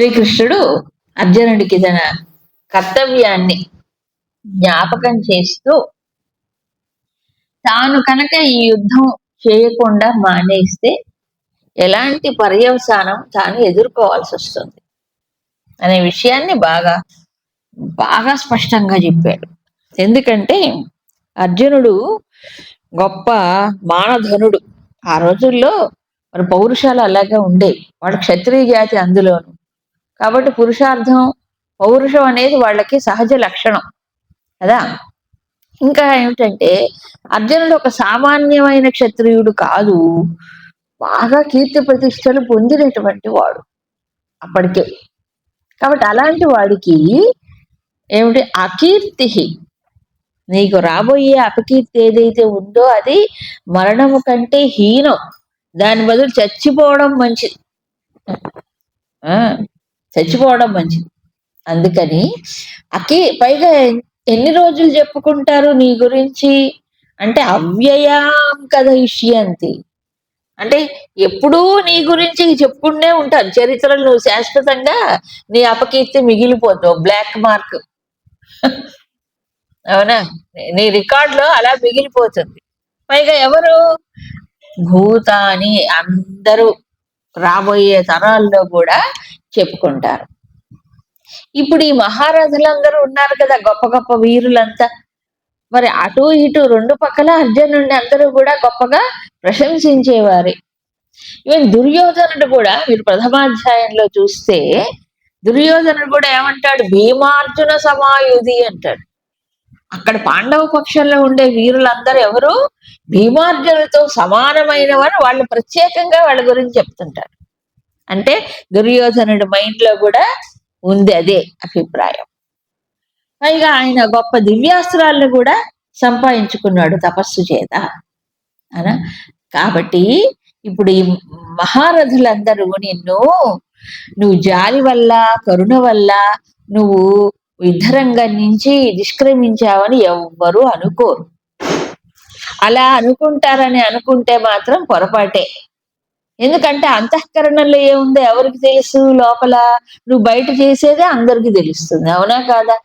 శ్రీకృష్ణుడు అర్జునుడికి తన కర్తవ్యాన్ని జ్ఞాపకం చేస్తూ తాను కనుక ఈ యుద్ధం చేయకుండా మానేస్తే ఎలాంటి పర్యవసానం తాను ఎదుర్కోవాల్సి వస్తుంది అనే విషయాన్ని బాగా బాగా స్పష్టంగా చెప్పాడు. ఎందుకంటే అర్జునుడు గొప్ప మానధనుడు. ఆ రోజుల్లో మరి పౌరుషాలు అలాగే ఉండేవి. వాడు క్షత్రియ జాతి అందులోను. కాబట్టి పురుషార్థం పౌరుషం అనేది వాళ్ళకి సహజ లక్షణం కదా. ఇంకా ఏమిటంటే అర్జునుడు ఒక సామాన్యమైన క్షత్రియుడు కాదు, బాగా కీర్తి ప్రతిష్టలు పొందినటువంటి వాడు అప్పటికే. కాబట్టి అలాంటి వాడికి ఏమిటి అకీర్తి, నీకు రాబోయే అపకీర్తి ఏదైతే ఉందో అది మరణము కంటే హీనం, దాని బదులు చచ్చిపోవడం మంచిది. చచ్చిపోవడం మంచిది. అందుకని పైగా ఎన్ని రోజులు చెప్పుకుంటారు నీ గురించి అంటే అవ్యయాం కథయిష్యంతి, అంటే ఎప్పుడూ నీ గురించి చెప్పుకుంటూనే ఉంటారు. చరిత్రలో శాశ్వతంగా నీ అపకీర్తి మిగిలిపోతావు, బ్లాక్ మార్క్. అవునా, నీ రికార్డులో అలా మిగిలిపోతుంది. పైగా ఎవరు భూతాని అందరూ రాబోయే తరాల్లో కూడా చెప్పుకుంటారు. ఇప్పుడు ఈ మహారాజులందరూ ఉన్నారు కదా, గొప్ప గొప్ప వీరులంతా, మరి అటు ఇటు రెండు పక్కల అర్జునుడిని అందరూ కూడా గొప్పగా ప్రశంసించేవారే. ఈవెన్ దుర్యోధనుడు కూడా మీరు ప్రథమాధ్యాయంలో చూస్తే దుర్యోధనుడు కూడా ఏమంటాడు, భీమార్జున సమాయుధి అంటాడు. అక్కడ పాండవ పక్షంలో ఉండే వీరులందరూ ఎవరు భీమార్జునులతో సమానమైనవని వాళ్ళు ప్రత్యేకంగా వాళ్ళ గురించి చెప్తుంటారు. అంటే దుర్యోధనుడి మైండ్ లో కూడా ఉంది అదే అభిప్రాయం. పైగా ఆయన గొప్ప దివ్యాస్త్రాలను కూడా సంపాదించుకున్నాడు తపస్సు చేత అనా. కాబట్టి ఇప్పుడు ఈ మహారథులందరూ నువ్వు జాలి వల్ల కరుణ వల్ల నువ్వు యుద్ధరంగం నుంచి నిష్క్రమించావని ఎవ్వరూ అనుకోరు. అలా అనుకుంటారని అనుకుంటే మాత్రం పొరపాటే. ఎందుకంటే అంతఃకరణలో ఏముందో ఎవరికి తెలుసు, లోపల నువ్వు బయట చేసేదే అందరికి తెలుస్తుంది, అవునా కాదా.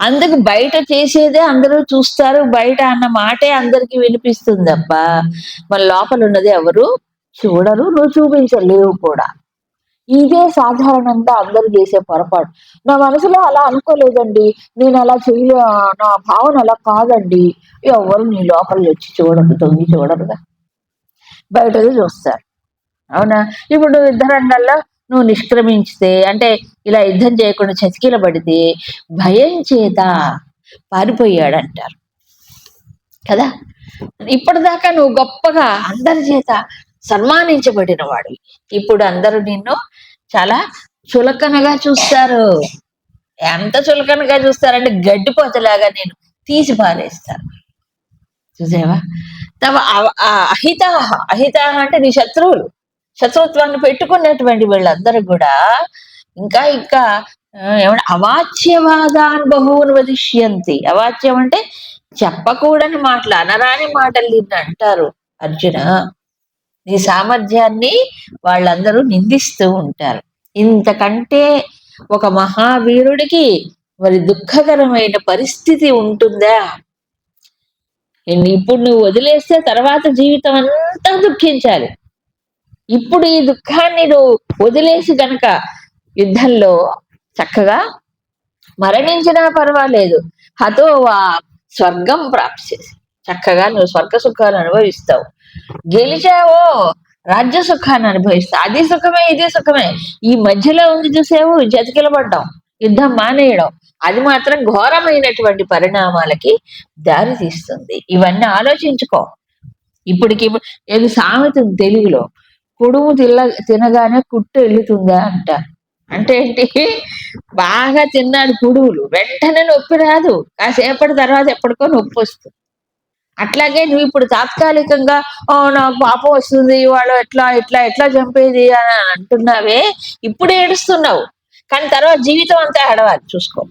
అందుకు బయట చేసేదే అందరూ చూస్తారు, బయట అన్న మాటే అందరికి వినిపిస్తుంది తప్ప మన లోపల ఉన్నది ఎవరు చూడరు, నువ్వు చూపించలేవు కూడా. ఇదే సాధారణంగా అందరూ చేసే పొరపాటు. నా మనసులో అలా అనుకోలేదండి, నేను అలా చేయలే, నా భావన అలా కాదండి. ఎవరు నీ లోపల వచ్చి చూడరు, తొంగి చూడరుగా, బయటది చూస్తారు, అవునా. ఇప్పుడు యుద్ధరంగంలో నువ్వు నిష్క్రమించితే అంటే ఇలా యుద్ధం చేయకుండా చతికిల పడితే భయం చేత పారిపోయాడంటారు కదా. ఇప్పటిదాకా నువ్వు గొప్పగా అందరి చేత సన్మానించబడిన వాడు, ఇప్పుడు అందరూ నిన్ను చాలా చులకనగా చూస్తారు. ఎంత చులకనగా చూస్తారంటే గడ్డిపోతలాగా నేను తీసి పారేస్తారు. చూసావా. అహిత అంటే నీ శత్రువులు, శత్రుత్వాన్ని పెట్టుకున్నటువంటి వీళ్ళందరూ కూడా ఇంకా ఇంకా ఏమంటే అవాచ్యవాదాన్ బహూన్ వదిష్యంతి. అవాచ్యం అంటే చెప్పకూడని మాటలు, అనరాని మాటలు నిన్ను అంటారు అర్జున. నీ సామర్థ్యాన్ని వాళ్ళందరూ నిందిస్తూ ఉంటారు. ఇంతకంటే ఒక మహావీరుడికి మరి దుఃఖకరమైన పరిస్థితి ఉంటుందా. ఇప్పుడు నువ్వు వదిలేస్తే తర్వాత జీవితం అంతా దుఃఖించాలి. ఇప్పుడు ఈ దుఃఖాన్ని నువ్వు వదిలేసి గనక యుద్ధంలో చక్కగా మరణించినా పర్వాలేదు, హతో స్వర్గం ప్రాప్సేసి, చక్కగా నువ్వు స్వర్గ సుఖాన్ని అనుభవిస్తావు. గెలిచావో రాజ్య సుఖాన్ని అనుభవిస్తావు, అది సుఖమే ఇది సుఖమే. ఈ మధ్యలో ఉంది చూసేవు జతికిలబడ్డాం, యుద్ధం మానేయడం, అది మాత్రం ఘోరమైనటువంటి పరిణామాలకి దారి తీస్తుంది. ఇవన్నీ ఆలోచించుకో. ఇప్పటికి ఏది సామెత తెలుగులో, కుడుము తినగానే కుట్టు వెళ్ళుతుందా అంట. అంటే ఏంటి, బాగా తిన్నాడు కుడువులు, వెంటనే నొప్పి రాదు, కాసేపటి తర్వాత ఎప్పటికో నొప్పి వస్తుంది. అట్లాగే నువ్వు ఇప్పుడు తాత్కాలికంగా నాకు పాపం వస్తుంది, వాళ్ళు ఎట్లా ఎట్లా ఎట్లా చంపేది అని అంటున్నావే, ఇప్పుడు ఏడుస్తున్నావు, కానీ తర్వాత జీవితం అంతా ఏడవాలి, చూసుకో.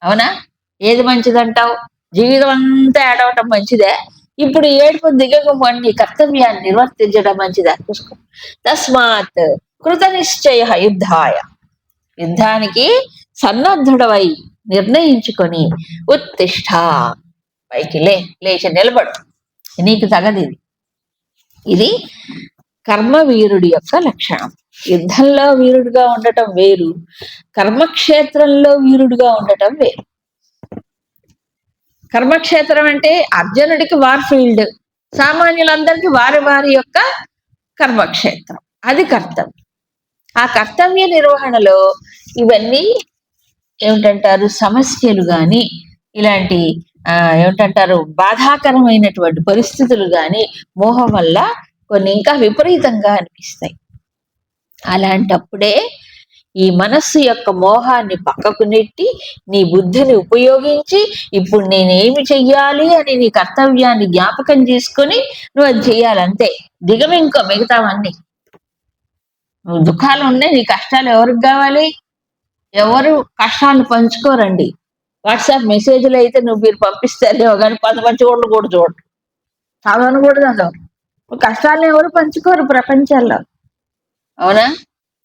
అవునా, ఏది మంచిదంటావు? జీవితం అంతా ఏడవటం మంచిదే, ఇప్పుడు ఏడుపు దిగకపోండి, కర్తవ్యాన్ని నిర్వర్తించడం మంచిదా, చూసుకో. తస్మాత్ కృత నిశ్చయ యుద్ధాయ, యుద్ధానికి సన్నద్ధుడవై నిర్ణయించుకొని ఉత్తిష్ట, పైకి లేచి నిలబడు, నీకు తగది ఇది. ఇది కర్మవీరుడి యొక్క లక్షణం. యుద్ధంలో వీరుడిగా ఉండటం వేరు, కర్మక్షేత్రంలో వీరుడిగా ఉండటం వేరు. కర్మక్షేత్రం అంటే అర్జునుడికి వార్ ఫీల్డ్, సామాన్యులందరికీ వారి వారి యొక్క కర్మక్షేత్రం, అది కర్తవ్యం. ఆ కర్తవ్య నిర్వహణలో ఇవన్నీ ఏమిటంటారు, సమస్యలు కానీ ఇలాంటి ఏమిటంటారు బాధాకరమైనటువంటి పరిస్థితులు కానీ మోహం వల్ల కొన్ని ఇంకా విపరీతంగా అనిపిస్తాయి. అలాంటప్పుడే ఈ మనస్సు యొక్క మోహాన్ని పక్కకు నెట్టి నీ బుద్ధిని ఉపయోగించి ఇప్పుడు నేనేమి చెయ్యాలి అని నీ కర్తవ్యాన్ని జ్ఞాపకం చేసుకొని నువ్వు అది చెయ్యాలంతే. దిగమింకో మిగతావన్నీ. నువ్వు దుఃఖాలు ఉన్నాయి, నీ కష్టాలు ఎవరికి కావాలి? ఎవరు కష్టాలు పంచుకోరండి. వాట్సాప్ మెసేజ్లు అయితే మీరు పంపిస్తారేమో కానీ 10 చోట్ల కూడా చూడరు, చదవను కూడా చదవరు. కష్టాలను ఎవరు పంచుకోరు ప్రపంచంలో, అవునా?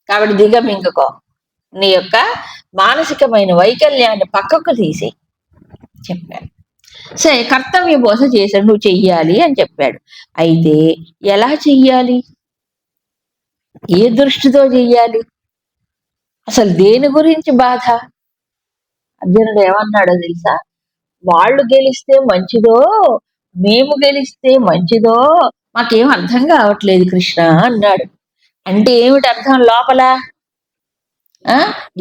కాబట్టి దిగమింగుకో, నీ యొక్క మానసికమైన వైకల్యాన్ని పక్కకు తీసి చెప్పాడు. సరే, కర్తవ్య బోధ చేశాడు, నువ్వు చెయ్యాలి అని చెప్పాడు. అయితే ఎలా చెయ్యాలి, ఏ దృష్టితో చెయ్యాలి, అసలు దేని గురించి బాధ? అర్జునుడు ఏమన్నాడో తెలుసా? వాళ్ళు గెలిస్తే మంచిదో మేము గెలిస్తే మంచిదో మాకేం అర్థం కావట్లేదు కృష్ణ అన్నాడు. అంటే ఏమిటి అర్థం? లోపల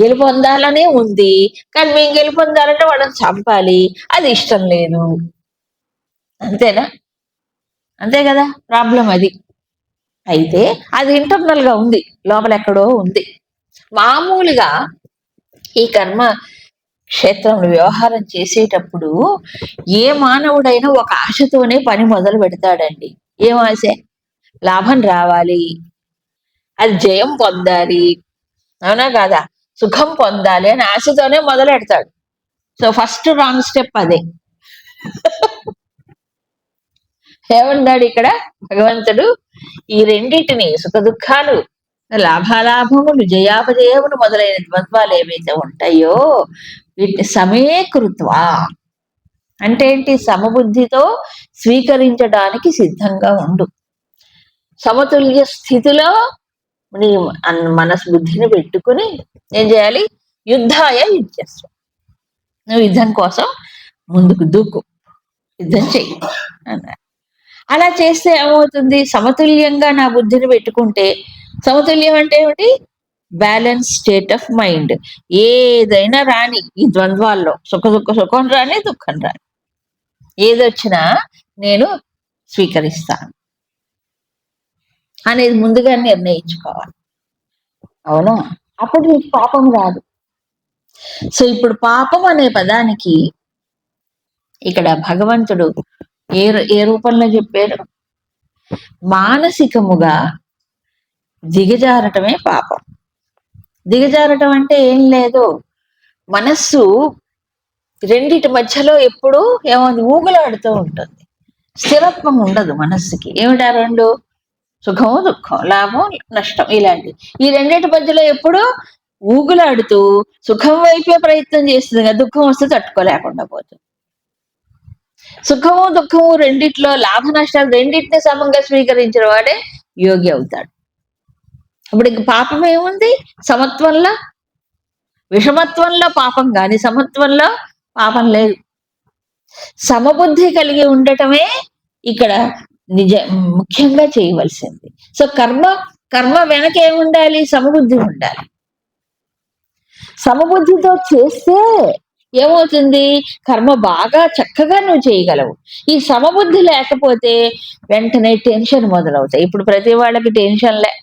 గెలుపొందాలనే ఉంది, కానీ మేము గెలుపొందాలంటే వాళ్ళని చంపాలి, అది ఇష్టం లేదు. అంతేనా? అంతే కదా ప్రాబ్లం అది. అయితే అది ఇంటర్నల్ గా ఉంది, లోపల ఎక్కడో ఉంది. మామూలుగా ఈ కర్మ క్షేత్రంలో వ్యవహారం చేసేటప్పుడు ఏ మానవుడైనా ఒక ఆశతోనే పని మొదలు పెడతాడండి. ఏం ఆశ? లాభం రావాలి, అది జయం పొందాలి, అవునా కాదా, సుఖం పొందాలి అని ఆశతోనే మొదలు పెడతాడు. సో ఫస్ట్ రాంగ్ స్టెప్ అదే. ఏమన్నాడు ఇక్కడ భగవంతుడు? ఈ రెండింటిని, సుఖ దుఃఖాలు, లాభాలాభములు, జయాపజయములు మొదలైన ద్వంద్వాలు ఏవైతే ఉంటాయో వీటిని సమీకృత్వా, అంటే ఏంటి? సమబుద్ధితో స్వీకరించడానికి సిద్ధంగా ఉండు. సమతుల్య స్థితిలో నీ మనసు బుద్ధిని పెట్టుకుని ఏం చేయాలి? యుద్ధాయ యుద్ధస్వ, నువ్వు యుద్ధం కోసం ముందుకు దూకు, యుద్ధం చెయ్యి అన్నారు. అలా చేస్తే ఏమవుతుంది? సమతుల్యంగా నా బుద్ధిని పెట్టుకుంటే, సమతుల్యం అంటే ఏమిటి? Balance state of mind. ఏదైనా రాని ఈ ద్వంద్వాల్లో, సుఖం రాని దుఃఖం రాని, ఏదొచ్చినా నేను స్వీకరిస్తాను అనేది ముందుగా నిర్ణయించుకోవాలి, అవునా? అప్పుడు నీకు పాపం రాదు. సో ఇప్పుడు పాపం అనే పదానికి ఇక్కడ భగవంతుడు ఏ రూపంలో చెప్పారు? మానసికముగా దిగజారటమే పాపం. దిగజారటం అంటే ఏం లేదు, మనస్సు రెండిటి మధ్యలో ఎప్పుడు ఏమవుతుంది? ఊగులాడుతూ ఉంటుంది, స్థిరత్వం ఉండదు మనస్సుకి. ఏమిటా రెండు? సుఖము దుఃఖం, లాభం నష్టం, ఇలాంటి ఈ రెండింటి మధ్యలో ఎప్పుడు ఊగులాడుతూ సుఖం వైపే ప్రయత్నం చేస్తుంది కదా, దుఃఖం వస్తే తట్టుకోలేకుండా పోతుంది. సుఖము దుఃఖము రెండిట్లో లాభ నష్టాలు రెండింటిని సమంగా స్వీకరించిన వాడే యోగి అవుతాడు. ఇప్పుడు ఇంక పాపం ఏముంది? సమత్వంలో, విషమత్వంలో పాపం కానీ సమత్వంలో పాపం లేదు. సమబుద్ధి కలిగి ఉండటమే ఇక్కడ ముఖ్యంగా చేయవలసింది. సో కర్మ వెనక ఏముండాలి? సమబుద్ధి ఉండాలి. సమబుద్ధితో చేస్తే ఏమవుతుంది? కర్మ బాగా చక్కగా నువ్వు చేయగలవు. ఈ సమబుద్ధి లేకపోతే వెంటనే టెన్షన్ మొదలవుతాయి. ఇప్పుడు ప్రతి వాళ్ళకి టెన్షన్లే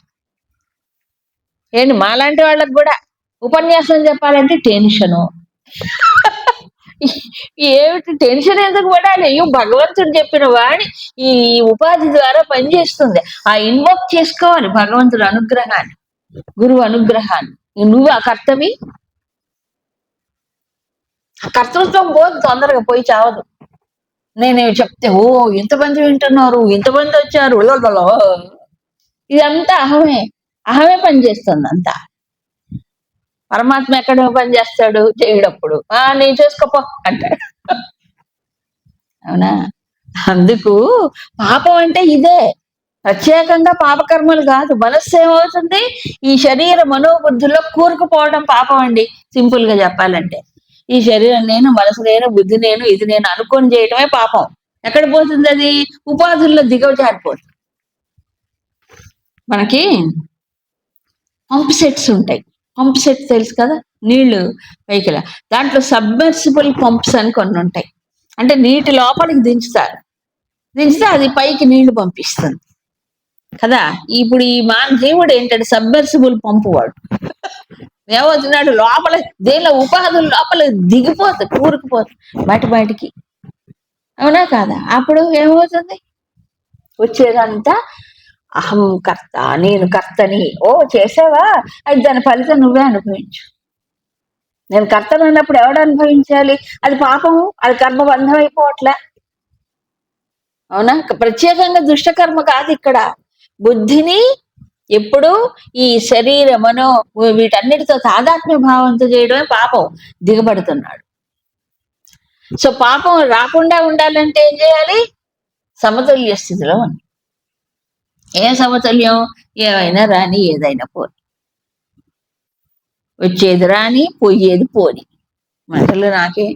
ఏంటి, మాలాంటి వాళ్ళకి కూడా ఉపన్యాసం చెప్పాలంటే టెన్షను. ఏమిటి టెన్షన్ ఎందుకు పడాలి? అయ్యో, భగవంతుడు చెప్పిన వాడి ఈ ఉపాధి ద్వారా పనిచేస్తుంది. ఆ ఇన్వోక్ చేసుకోవాలి భగవంతుడు అనుగ్రహాన్ని, గురువు అనుగ్రహాన్ని. నువ్వు ఆ కర్తవి, కర్తృత్వం పోదు, తొందరగా పోయి చావదు. నేను చెప్తే ఓ ఇంతమంది వింటున్నారు, ఇంతమంది వచ్చారు, ఇదంతా అహమే. అహమే పనిచేస్తుంది అంతా. పరమాత్మ ఎక్కడ పని చేస్తాడు? చేయడప్పుడు నేను చేసుకోపో అంటాడు. అవునా? అందుకు పాపం అంటే ఇదే. ప్రత్యేకంగా పాపకర్మలు కాదు. మనస్సు ఏమవుతుంది? ఈ శరీర మనోబుద్ధుల్లో కూరుకుపోవడం పాపం అండి. సింపుల్ గా చెప్పాలంటే ఈ శరీరం నేను, మనసు నేను, బుద్ధి నేను, ఇది నేను అనుకొని చేయటమే పాపం. ఎక్కడ పోతుంది అది? ఉపాధుల్లో దిగజారిపోతుంది. మనకి పంప్ సెట్స్ ఉంటాయి. పంప్ సెట్ తెలుసు కదా, నీళ్లు పైకి దాంట్లో సబ్మెర్సిబుల్ పంప్స్ అని కొన్ని ఉంటాయి. అంటే నీటి లోపలికి దించితే అది పైకి నీళ్లు పంపిస్తుంది కదా. ఇప్పుడు ఈ జీవుడు ఏంటంటే సబ్మెర్సిబుల్ పంపు వాడు. ఏమవుతున్నాడు? లోపల దేనిలో ఉపాధుల లోపల దిగిపోతుంది, కూరుకుపోతుంది బయటికి. అవునా కాదా? అప్పుడు ఏమవుతుంది? వచ్చేదంతా అహం కర్త, నేను కర్తని. ఓ చేసావా? అది దాని ఫలితం నువ్వే అనుభవించు. నేను కర్తను అన్నప్పుడు ఎవడు అనుభవించాలి? అది పాపము, అది కర్మబంధం అయిపోవట్లే. అవునా? ప్రత్యేకంగా దుష్టకర్మ కాదు ఇక్కడ. బుద్ధిని ఎప్పుడు ఈ శరీర మనో వీటన్నిటితో తాదాత్మ్య భావంతో చేయడమే పాపం. దిగబడుతున్నాడు. సో పాపం రాకుండా ఉండాలంటే ఏం చేయాలి? సమతుల్య స్థితిలో ఉంది. ఏ సమతుల్యం? ఏమైనా రాని, ఏదైనా పోని, వచ్చేది రాని, పోయేది పోని, మాటలు నాకే.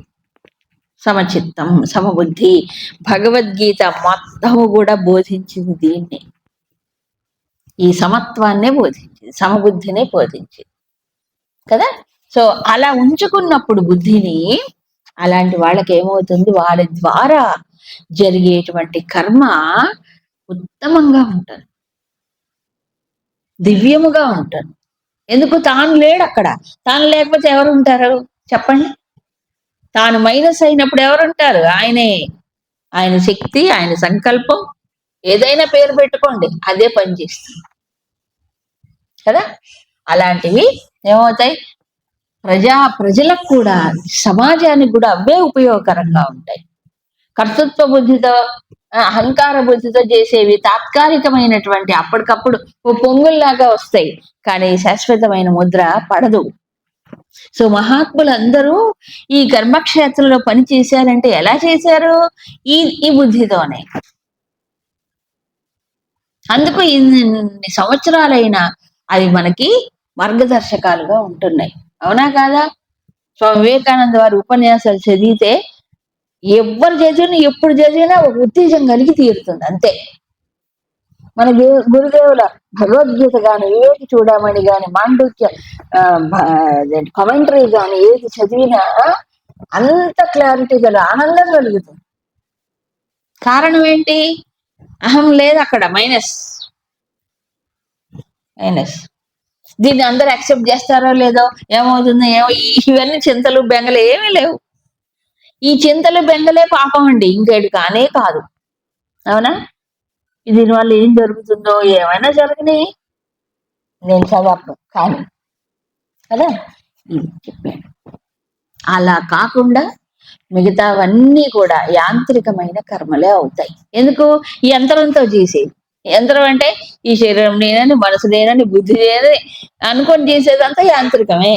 సమచిత్తం, సమబుద్ధి. భగవద్గీత మొత్తము కూడా బోధించింది దీన్ని. ఈ సమత్వాన్నే బోధించింది, సమబుద్ధినే బోధించింది కదా. సో అలా ఉంచుకున్నప్పుడు బుద్ధిని, అలాంటి వాళ్ళకి ఏమవుతుంది? వారి ద్వారా జరిగేటువంటి కర్మ ఉత్తమంగా ఉంటుంది, దివ్యముగా ఉంటుంది. ఎందుకు? తాను లేడు అక్కడ. తాను లేకపోతే ఎవరు ఉంటారు చెప్పండి? తాను మైనస్ అయినప్పుడు ఎవరుంటారు? ఆయనే. ఆయన శక్తి, ఆయన సంకల్పం, ఏదైనా పేరు పెట్టుకోండి, అదే పనిచేస్తుంది కదా. అలాంటివి ఏమవుతాయి? ప్రజలకు కూడా, సమాజానికి కూడా అవే ఉపయోగకరంగా ఉంటాయి. కర్తృత్వ బుద్ధితో, అహంకార బుద్ధితో చేసేవి తాత్కాలికమైనటువంటి, అప్పటికప్పుడు ఓ పొంగుల్లాగా వస్తాయి, కానీ శాశ్వతమైన ముద్ర పడదు. సో మహాత్ములందరూ ఈ కర్మక్షేత్రంలో పని చేశారంటే ఎలా చేశారు? ఈ ఈ బుద్ధితోనే. అందుకు ఇన్ని సంవత్సరాలైనా అవి మనకి మార్గదర్శకాలుగా ఉంటున్నాయి. అవునా కాదా? స్వామి వివేకానంద వారి ఉపన్యాసాలు చదివితే ఎవరు చదివినా, ఎప్పుడు చదివినా ఒక ఉత్తేజం కలిగి తీరుతుంది అంతే. మన గురుదేవుల భగవద్గీత గాని, వివేక చూడమని గాని, మాండూక్య కమెంటరీ గాని ఏది చదివినా అంత క్లారిటీ గల ఆనందం కలుగుతుంది. కారణం ఏంటి? అహం లేదు అక్కడ, మైనస్. దీన్ని అందరు యాక్సెప్ట్ చేస్తారో లేదో, ఏమవుతుందో ఏమో, ఇవన్నీ చింతలు బెంగలు ఏమీ లేవు. ఈ చింతలు బెంగలే పాపం అండి, ఇంకేడు కానే కాదు. అవునా? దీనివల్ల ఏం జరుగుతుందో, ఏమైనా జరగని, నేను చదవను కానీ కదా ఇది చెప్పాను. అలా కాకుండా మిగతావన్నీ కూడా యాంత్రికమైన కర్మలే అవుతాయి. ఎందుకు? ఈ యంత్రంతో చేసేది. యంత్రం అంటే ఈ శరీరం నేనని, మనసు నేనని, బుద్ధి నేనని అనుకొని చేసేదంతా యాంత్రికమే.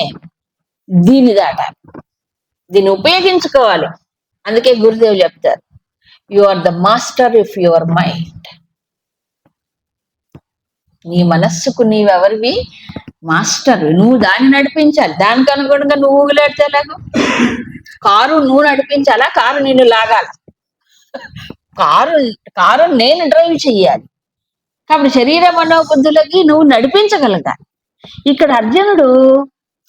దీన్ని దాటాలి, దీన్ని ఉపయోగించుకోవాలి. అందుకే గురుదేవులు చెప్తారు, you are the master if your mind. నీ మనస్సుకు నీవెవరివి? మాస్టర్. నువ్వు దాన్ని నడిపించాలి. దానికి అనుగుణంగా నువ్వు ఊగులాడితే ఎలాగో? కారు నువ్వు నడిపించాలా? కారు నిన్ను లాగాలి? కారు నేను డ్రైవ్ చెయ్యాలి. కాబట్టి శరీర మనోబుద్ధులకి నువ్వు నడిపించగలగాలి. ఇక్కడ అర్జునుడు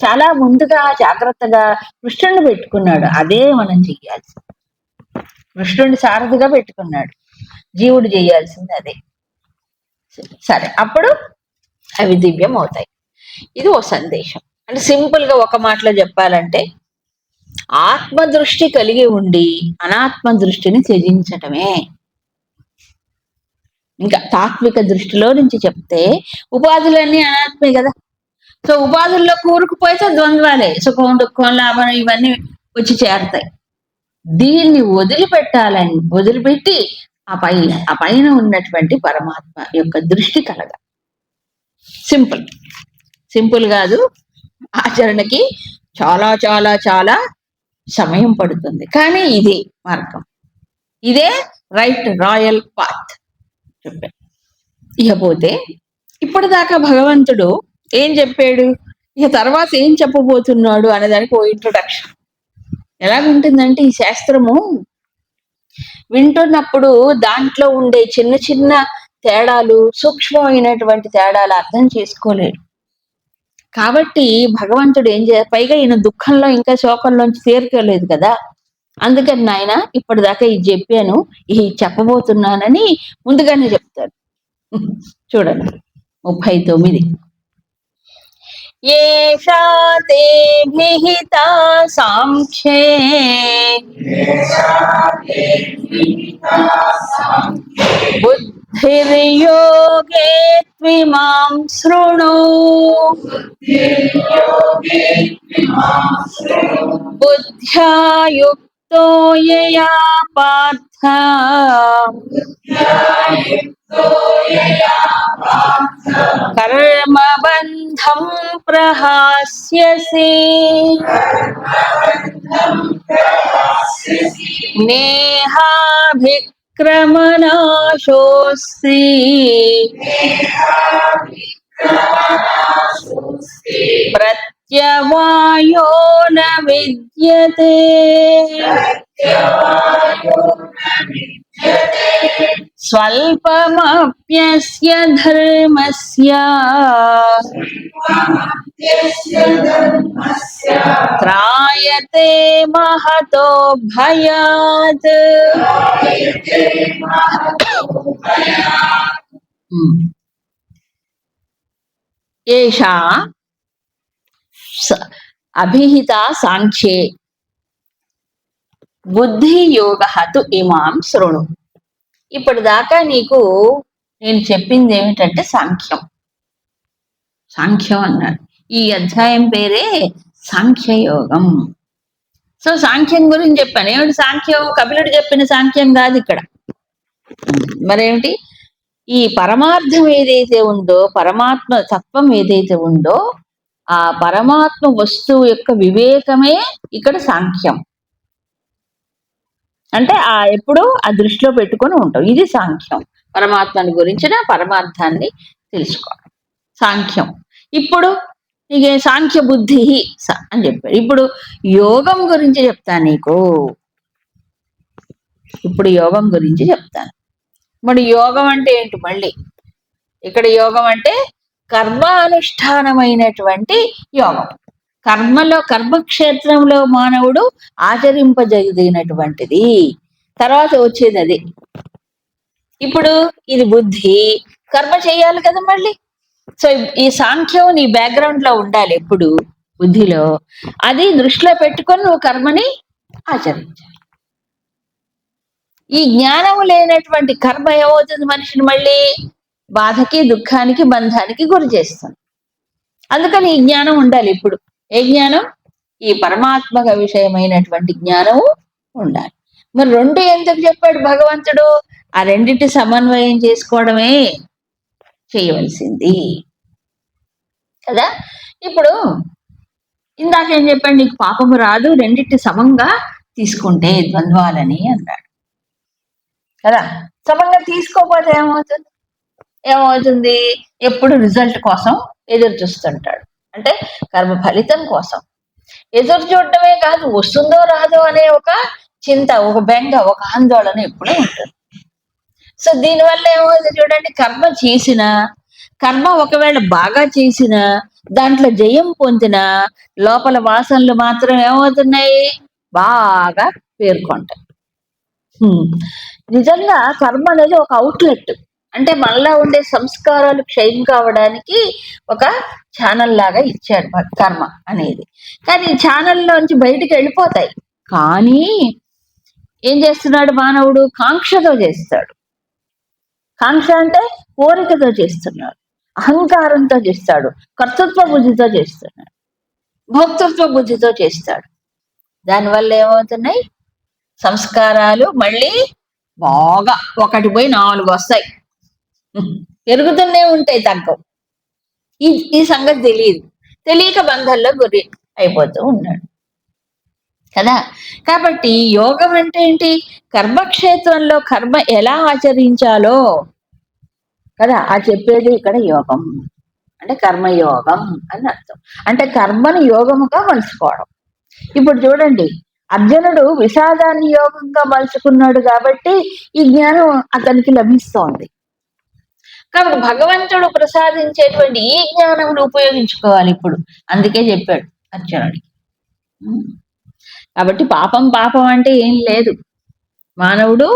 చాలా ముందుగా జాగ్రత్తగా కృష్ణుడిని పెట్టుకున్నాడు. అదే మనం చెయ్యాల్సి. కృష్ణుడిని సారథిగా పెట్టుకున్నాడు. జీవుడు చేయాల్సింది అదే. సరే, అప్పుడు అవి దివ్యం అవుతాయి. ఇది ఓ సందేశం. అంటే సింపుల్ గా ఒక మాటలో చెప్పాలంటే, ఆత్మదృష్టి కలిగి ఉండి అనాత్మ దృష్టిని త్యజించటమే. ఇంకా తాత్విక దృష్టిలో నుంచి చెప్తే ఉపాధులన్నీ అనాత్మే కదా. సో ఉపాధుల్లో కూరుకుపోతే ద్వంద్వాలే, సుఖం, దుఃఖం, లాభం ఇవన్నీ వచ్చి చేరతాయి. దీన్ని వదిలిపెట్టి ఆ పైన ఉన్నటువంటి పరమాత్మ యొక్క దృష్టి కలగాలి. సింపుల్. సింపుల్ కాదు, ఆచరణకి చాలా చాలా చాలా సమయం పడుతుంది. కానీ ఇదే మార్గం, ఇదే రైట్ రాయల్ పాత్ చెప్పాడు. ఇకపోతే ఇప్పటిదాకా భగవంతుడు ఏం చెప్పాడు, ఇక తర్వాత ఏం చెప్పబోతున్నాడు అనేదానికి ఓ ఇంట్రొడక్షన్. ఎలాగుంటుందంటే ఈ శాస్త్రము వింటున్నప్పుడు దాంట్లో ఉండే చిన్న చిన్న తేడాలు, సూక్ష్మమైనటువంటి తేడాలు అర్థం చేసుకోలేడు. కాబట్టి భగవంతుడు ఏం పైగా ఈయన దుఃఖంలో ఇంకా శోకంలోంచి తేరుకోలేదు కదా, అందుకని నాయన ఇప్పటిదాకా ఇది చెప్పాను, ఇది చెప్పబోతున్నానని ముందుగానే చెప్తాడు. చూడండి 39. ఏషా తే విహితా సాంఖ్యే బుద్ధిర్యోగే త్విమాం శృణు బుద్ధ్యా యుక్తో యయా పార్థ కర్మబంధం ప్రహాస్యసి నేహాభిక్రమనాశోస్తి ప్రత్యవాయో న విద్యతే స్వల్పమప్యస్య ధర్మస్య త్రాయతే మహతో భయాత్. ఏషా అభిహిత సాంఖ్యే బుద్ధియోగః తు ఇమాం శృణు. ఇప్పటిదాకా నీకు నేను చెప్పింది ఏమిటంటే సాంఖ్యం. సాంఖ్యం అన్నాడు. ఈ అధ్యాయం పేరే సాంఖ్యయోగం. సో సాంఖ్యం గురించి చెప్పాను. ఏమిటి సాంఖ్యం? కపిలుడు చెప్పిన సాంఖ్యం కాదు ఇక్కడ. మరేమిటి? ఈ పరమార్థం ఏదైతే ఉందో, పరమాత్మ తత్వం ఏదైతే ఉందో, ఆ పరమాత్మ వస్తువు యొక్క వివేకమే ఇక్కడ సాంఖ్యం. అంటే ఎప్పుడు ఆ దృష్టిలో పెట్టుకొని ఉంటాం. ఇది సాంఖ్యం, పరమాత్మని గురించిన పరమార్థాన్ని తెలుసుకోవడం సాంఖ్యం. ఇప్పుడు నీకే సాంఖ్య బుద్ధి అని చెప్పాడు. ఇప్పుడు యోగం గురించి చెప్తాను నీకు. ఇప్పుడు యోగం గురించి చెప్తాను. మరి యోగం అంటే ఏంటి? మళ్ళీ ఇక్కడ యోగం అంటే కర్మానుష్ఠానమైనటువంటి యోగం. కర్మక్షేత్రంలో మానవుడు ఆచరింపజగినటువంటిది. తర్వాత వచ్చేది అది. ఇప్పుడు ఇది బుద్ధి, కర్మ చేయాలి కదా మళ్ళీ. సో ఈ సాంఖ్యం నీ బ్యాక్గ్రౌండ్ లో ఉండాలి ఎప్పుడు, బుద్ధిలో. అది దృష్టిలో పెట్టుకొని నువ్వు కర్మని ఆచరించాలి. ఈ జ్ఞానం లేనటువంటి కర్మ ఏమవుతుంది? మనిషిని మళ్ళీ బాధకి, దుఃఖానికి, బంధానికి గురి చేస్తుంది. అందుకని ఈ జ్ఞానం ఉండాలి ఇప్పుడు. ఏ జ్ఞానం? ఈ పరమాత్మక విషయమైనటువంటి జ్ఞానము ఉండాలి. మరి రెండు ఎందుకు చెప్పాడు భగవంతుడు? ఆ రెండింటి సమన్వయం చేసుకోవడమే చేయవలసింది కదా. ఇప్పుడు ఇందాక ఏం చెప్పాడు? నీకు పాపము రాదు రెండింటి సమంగా తీసుకుంటే ద్వంద్వాలని అన్నాడు కదా. సమంగా తీసుకోకపోతే ఏమవుతుంది? ఎప్పుడు రిజల్ట్ కోసం ఎదురు చూస్తుంటాడు. అంటే కర్మ ఫలితం కోసం ఎదురు చూడటమే కాదు, వస్తుందో రాదో అనే ఒక చింత, ఒక బెంగ, ఒక ఆందోళన ఎప్పుడూ ఉంటుంది. సో దీనివల్ల ఏమవుతుంది చూడండి, కర్మ ఒకవేళ బాగా చేసినా, దాంట్లో జయం పొందిన లోపల వాసనలు మాత్రం ఏమవుతున్నాయి? బాగా పేర్కొంటాయి. నిజంగా కర్మ అనేది ఒక అవుట్లెట్. అంటే మనలో ఉండే సంస్కారాలు క్షయం కావడానికి ఒక ఛానల్ లాగా ఇచ్చాడు కర్మ అనేది. కానీ ఈ ఛానల్లోంచి బయటికి వెళ్ళిపోతాయి. కానీ ఏం చేస్తున్నాడు మానవుడు? కాంక్షతో చేస్తాడు. కాంక్ష అంటే కోరికతో చేస్తున్నాడు, అహంకారంతో చేస్తాడు, కర్తృత్వ బుద్ధితో చేస్తున్నాడు, భోక్తృత్వ బుద్ధితో చేస్తాడు. దానివల్ల ఏమవుతున్నాయి? సంస్కారాలు మళ్ళీ బాగా ఒకటి పోయి 4 వస్తాయి. పెరుగుతూనే ఉంటాయి, తగ్గవు. ఈ ఈ సంగతి తెలియదు. తెలియక బంధాల్లో గురి అయిపోతూ ఉన్నాడు కదా. కాబట్టి యోగం అంటే ఏంటి? కర్మక్షేత్రంలో కర్మ ఎలా ఆచరించాలో కదా ఆ చెప్పేది ఇక్కడ యోగం. అంటే కర్మయోగం అని అర్థం. అంటే కర్మను యోగముగా మలుచుకోవడం. ఇప్పుడు చూడండి, అర్జునుడు విషాదాన్ని యోగంగా మలుచుకున్నాడు కాబట్టి ఈ జ్ఞానం అతనికి లభిస్తోంది. కాబట్టి భగవంతుడు ప్రసాదించేటువంటి ఈ జ్ఞానమును ఉపయోగించుకోవాలి ఇప్పుడు. అందుకే చెప్పాడు అర్జునుడికి. కాబట్టి పాపం పాపం అంటే ఏం లేదు. మానవుడు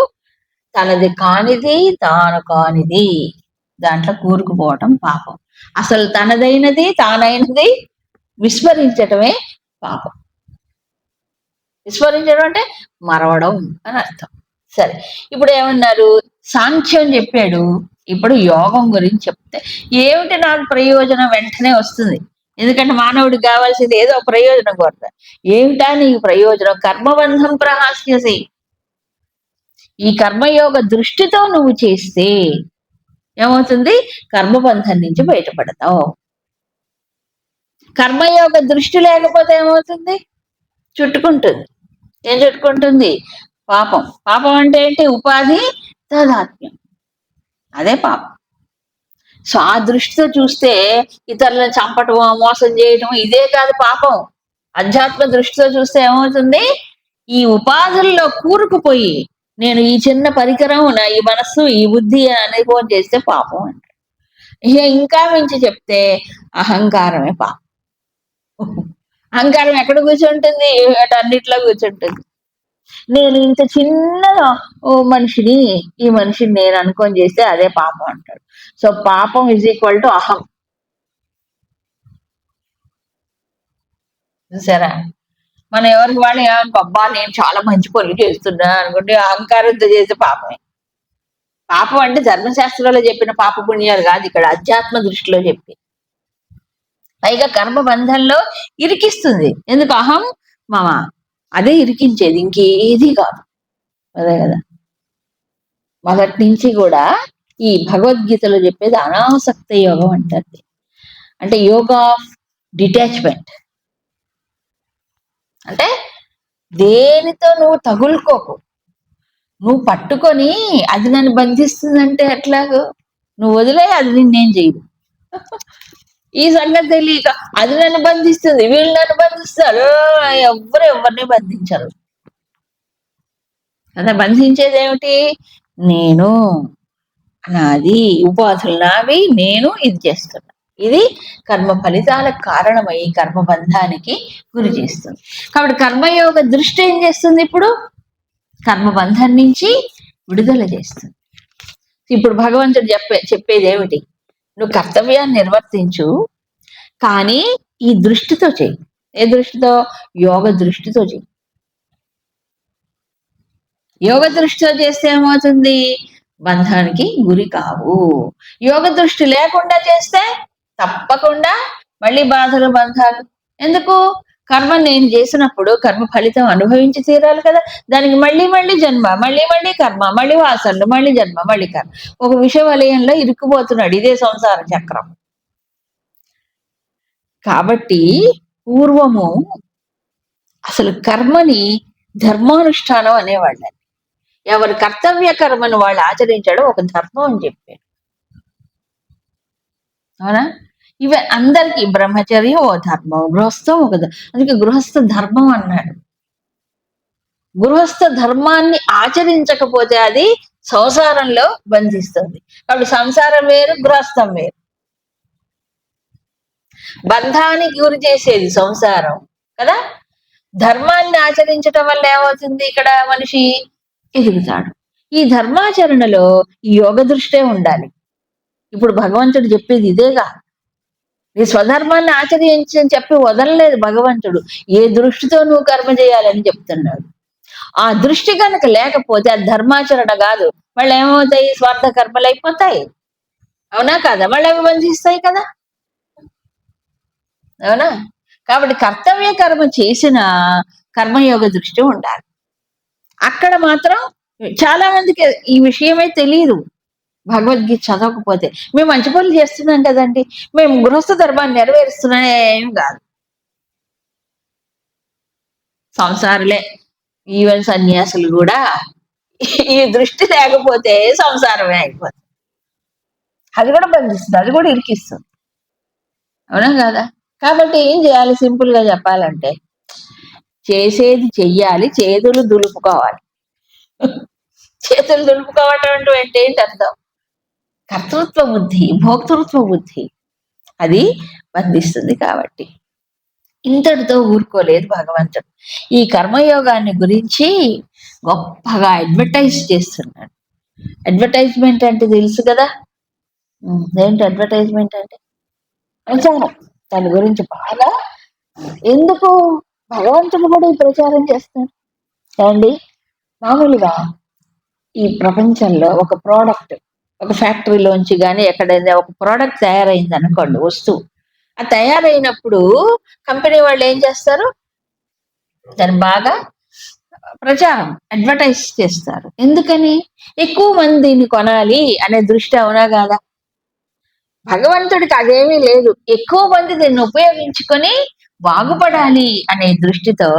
తనది కానిది తాను కానిది దాంట్లో కూరుకుపోవటం పాపం. అసలు తనదైనది తానైనది విస్మరించటమే పాపం. విస్మరించడం అంటే మరవడం అని అర్థం. సరే, ఇప్పుడు ఏమన్నారు? సాంఖ్యం చెప్పాడు. ఇప్పుడు యోగం గురించి చెప్తే ఏమిటి నాకు ప్రయోజనం వెంటనే వస్తుంది. ఎందుకంటే మానవుడికి కావాల్సింది ఏదో ప్రయోజనం కోరతారు. ఏమిటా నీకు ప్రయోజనం? కర్మబంధం ప్రహాస్యసి. ఈ కర్మయోగ దృష్టితో నువ్వు చేస్తే ఏమవుతుంది? కర్మబంధం నుంచి బయటపడతావు. కర్మయోగ దృష్టి లేకపోతే ఏమవుతుంది? చుట్టుకుంటుంది. ఏం చుట్టుకుంటుంది? పాపం. పాపం అంటే ఏంటి? ఉపాధి తాదాత్మ్యం, అదే పాపం. సో ఆ దృష్టితో చూస్తే ఇతరులను చంపటం, మోసం చేయటం ఇదే కాదు పాపం. అధ్యాత్మ దృష్టితో చూస్తే ఏమవుతుంది? ఈ ఉపాధుల్లో కూరుకుపోయి నేను ఈ చిన్న పరికరం, నా ఈ మనస్సు, ఈ బుద్ధి అనుభవం చేస్తే పాపం అంట. ఇంకా మించి చెప్తే అహంకారమే పాపం. అహంకారం ఎక్కడ కూర్చుంటుంది? అన్నిట్లో కూర్చుంటుంది. నేను ఇంత చిన్న మనిషిని, ఈ మనిషిని నేను అనుకొని చేస్తే అదే పాపం అంటాడు. సో పాపం ఈజ్ ఈక్వల్ టు అహం. చూసారా? మనం ఎవరికి వాళ్ళు ఏమనుకో, అబ్బా నేను చాలా మంచి పనులు చేస్తున్నా అనుకుంటే అహంకారంతో చేసే పాపమే. పాపం అంటే ధర్మశాస్త్రంలో చెప్పిన పాప పుణ్యాలు కాదు, ఇక్కడ అధ్యాత్మ దృష్టిలో చెప్పి. పైగా కర్మబంధంలో ఇరికిస్తుంది. ఎందుకు? అహం మమ, అదే ఇరికించేది, ఇంకేది కాదు. అదే కదా మొదటి నుంచి కూడా ఈ భగవద్గీతలో చెప్పేది అనాసక్త యోగం అంటారు. అంటే యోగా ఆఫ్ డిటాచ్మెంట్. అంటే దేనితో నువ్వు తగులుకోకు. నువ్వు పట్టుకొని అది నన్ను బంధిస్తుందంటే ఎట్లాగో నువ్వు వదిలే, అది నేనేం చేయదు. ఈ సంగతి తెలియక అది నన్ను బంధిస్తుంది, వీళ్ళు నన్ను బంధిస్తారు. ఎవరిని బంధించరు కదా. బంధించేది ఏమిటి? నేను, నాది, ఉపాధులు నావి, నేను ఇది చేస్తున్నా. ఇది కర్మ ఫలితాలకు కారణమై కర్మబంధానికి గురి చేస్తుంది. కాబట్టి కర్మయోగ దృష్టి ఏం చేస్తుంది? ఇప్పుడు కర్మబంధం నుంచి విడుదల చేస్తుంది. ఇప్పుడు భగవంతుడు చెప్పేది ఏమిటి? నువ్వు కర్తవ్యాన్ని నిర్వర్తించు, కానీ ఈ దృష్టితో చెయ్యి. ఏ దృష్టితో? యోగ దృష్టితో చెయ్యి. యోగ దృష్టితో చేస్తే ఏమవుతుంది? బంధానికి గురి కావు. యోగ దృష్టి లేకుండా చేస్తే తప్పకుండా మళ్ళీ బాధలు, బంధాలు. ఎందుకు? కర్మ నేను చేసినప్పుడు కర్మ ఫలితం అనుభవించి తీరాలి కదా. దానికి మళ్ళీ మళ్ళీ జన్మ, మళ్ళీ మళ్ళీ కర్మ, మళ్ళీ వాసనలు, మళ్ళీ జన్మ, మళ్ళీ కర్మ. ఒక విష వలయంలో ఇరుక్కుపోతున్నాడు. ఇదే సంసార చక్రం. కాబట్టి పూర్వము అసలు కర్మని ధర్మానుష్ఠానం అనేవాళ్ళని. ఎవరి కర్తవ్య కర్మను వాళ్ళు ఆచరించడం ఒక ధర్మం అని చెప్పాడు. అవునా? ఇవి అందరికీ బ్రహ్మచర్యం ఓ ధర్మం, గృహస్థం ఒక అందుకే గృహస్థ ధర్మం అన్నాడు. గృహస్థ ధర్మాన్ని ఆచరించకపోతే అది సంసారంలో బంధిస్తుంది. కాబట్టి సంసారం వేరు, గృహస్థం వేరు. బంధానికి గురి చేసేది సంసారం కదా. ధర్మాన్ని ఆచరించటం వల్ల ఏమవుతుంది? ఇక్కడ మనిషి ఎదుగుతాడు. ఈ ధర్మాచరణలో ఈ యోగ దృష్టే ఉండాలి. ఇప్పుడు భగవంతుడు చెప్పేది ఇదేగా. నీ స్వధర్మాన్ని ఆచరించని చెప్పి వదలలేదు భగవంతుడు. ఏ దృష్టితో నువ్వు కర్మ చేయాలని చెప్తున్నాడు. ఆ దృష్టి కనుక లేకపోతే అది ధర్మాచరణ కాదు. మళ్ళీ ఏమవుతాయి? స్వార్థ కర్మలు అయిపోతాయి. అవునా కాదా? మళ్ళీ అవి బంధిస్తాయి కదా. అవునా? కాబట్టి కర్తవ్య కర్మ చేసిన కర్మయోగ దృష్టి ఉండాలి. అక్కడ మాత్రం చాలా మందికి ఈ విషయమే తెలియదు. భగవద్గీత చదవకపోతే. మేము మంచి పనులు చేస్తున్నాం కదండి, మేము గృహస్థ ధర్మాన్ని నెరవేరుస్తున్నాం ఏం కాదు. సంసారులే, ఈవెన్ సన్యాసులు కూడా ఈ దృష్టి లేకపోతే సంసారమే అయిపోతుంది. అది కూడా బంధిస్తుంది, అది కూడా ఇరికిస్తుంది. అవునా కదా? కాబట్టి ఏం చేయాలి? సింపుల్ గా చెప్పాలంటే, చేసేది చెయ్యాలి, చేతులు దులుపుకోవాలి. చేతులు దులుపుకోవటం అంటే ఏంటి అర్థం? కర్తృత్వ బుద్ధి, భోక్తృత్వ బుద్ధి అది బంధిస్తుంది. కాబట్టి ఇంతటితో ఊరుకోలేదు భగవంతుడు. ఈ కర్మయోగాన్ని గురించి గొప్పగా అడ్వర్టైజ్ చేస్తున్నాడు. అడ్వర్టైజ్మెంట్ అంటే తెలుసు కదా? ఏంటి అడ్వర్టైజ్మెంట్ అంటే? ప్రచారం. దాని గురించి బాగా ఎందుకు భగవంతుడు కూడా ఈ ప్రచారం చేస్తాడు ఏమండి? మామూలుగా ఈ ప్రపంచంలో ఒక ప్రోడక్ట్, ఒక ఫ్యాక్టరీలోంచి కానీ ఎక్కడైనా ఒక ప్రోడక్ట్ తయారైంది అనుకోండి, వస్తువు. ఆ తయారైనప్పుడు కంపెనీ వాళ్ళు ఏం చేస్తారు? దాన్ని బాగా ప్రచారం, అడ్వర్టైజ్ చేస్తారు. ఎందుకని? ఎక్కువ మందిని కొనాలి అనే దృష్టి. అవునా కాదా? భగవంతుడికి అదేమీ లేదు. ఎక్కువ మంది దీన్ని ఉపయోగించుకొని బాగుపడాలి అనే దృష్టితో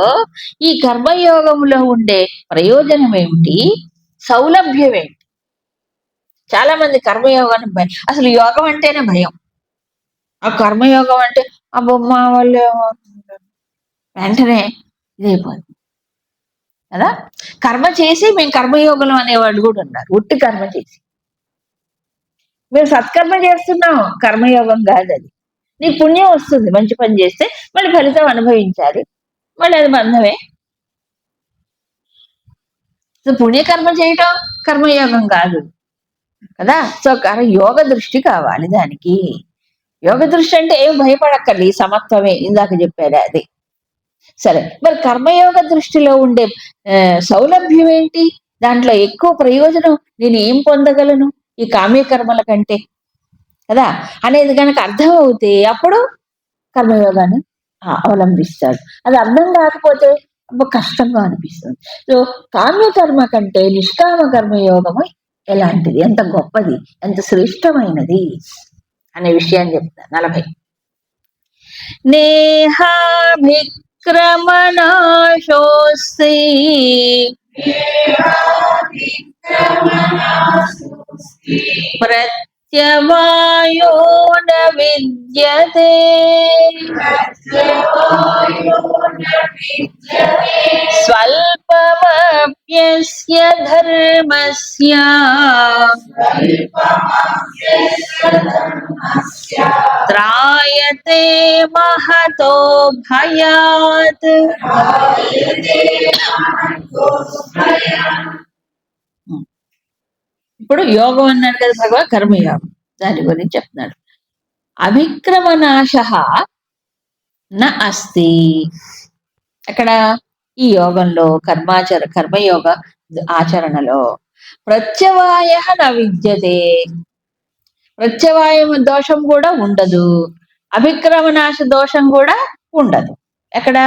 ఈ కర్మయోగంలో ఉండే ప్రయోజనం ఏమిటి, సౌలభ్యం ఏంటి? చాలా మంది కర్మయోగాన్ని భయం, అసలు యోగం అంటేనే భయం. ఆ కర్మయోగం అంటే అబ్బో మా వాళ్ళు వెంటనే ఇదైపోతుంది కదా. కర్మ చేసి మేము కర్మయోగులం అనేవాళ్ళు కూడా ఉన్నారు. ఉట్టి కర్మ చేసి మేము సత్కర్మ చేస్తున్నాం, కర్మయోగం కాదు అది. నీకు పుణ్యం వస్తుంది మంచి పని చేస్తే, మళ్ళీ ఫలితం అనుభవించాలి, మళ్ళీ అది బంధమే. పుణ్యకర్మ చేయటం కర్మయోగం కాదు కదా. సో యోగ దృష్టి కావాలి దానికి. యోగ దృష్టి అంటే ఏం భయపడక్కర్లి, సమత్వమే, ఇందాక చెప్పారు అది. సరే, మరి కర్మయోగ దృష్టిలో ఉండే సౌలభ్యం ఏంటి, దాంట్లో ఎక్కువ ప్రయోజనం నేను ఏం పొందగలను ఈ కామ్య కర్మల కంటే కదా అనేది కనుక అర్థం అవుతే అప్పుడు కర్మయోగాన్ని అవలంబిస్తాడు. అది అర్థం కాకపోతే కష్టంగా అనిపిస్తుంది. సో కామ్య కర్మ కంటే నిష్కామ కర్మయోగము ఎలాంటిది, ఎంత గొప్పది, ఎంత శ్రేష్టమైనది అనే విషయాన్ని చెప్తాను. 40 నేహాభిక్రమణాశోస్తి ప్రత్యవాయో న విద్యతే స్వల్పమప్యస్య ధర్మస్య త్రాయతే మహతో భయాత్. ఇప్పుడు యోగం అన్నాడు కదా భగవాన్, కర్మయోగం దాని గురించి చెప్తున్నాడు. అభిక్రమనాశ న అస్తి. అక్కడ ఈ యోగంలో కర్మయోగ ఆచరణలో ప్రత్యవాయ న విద్యతే. ప్రత్యవాయం దోషం కూడా ఉండదు, అభిక్రమనాశ దోషం కూడా ఉండదు. ఎక్కడ?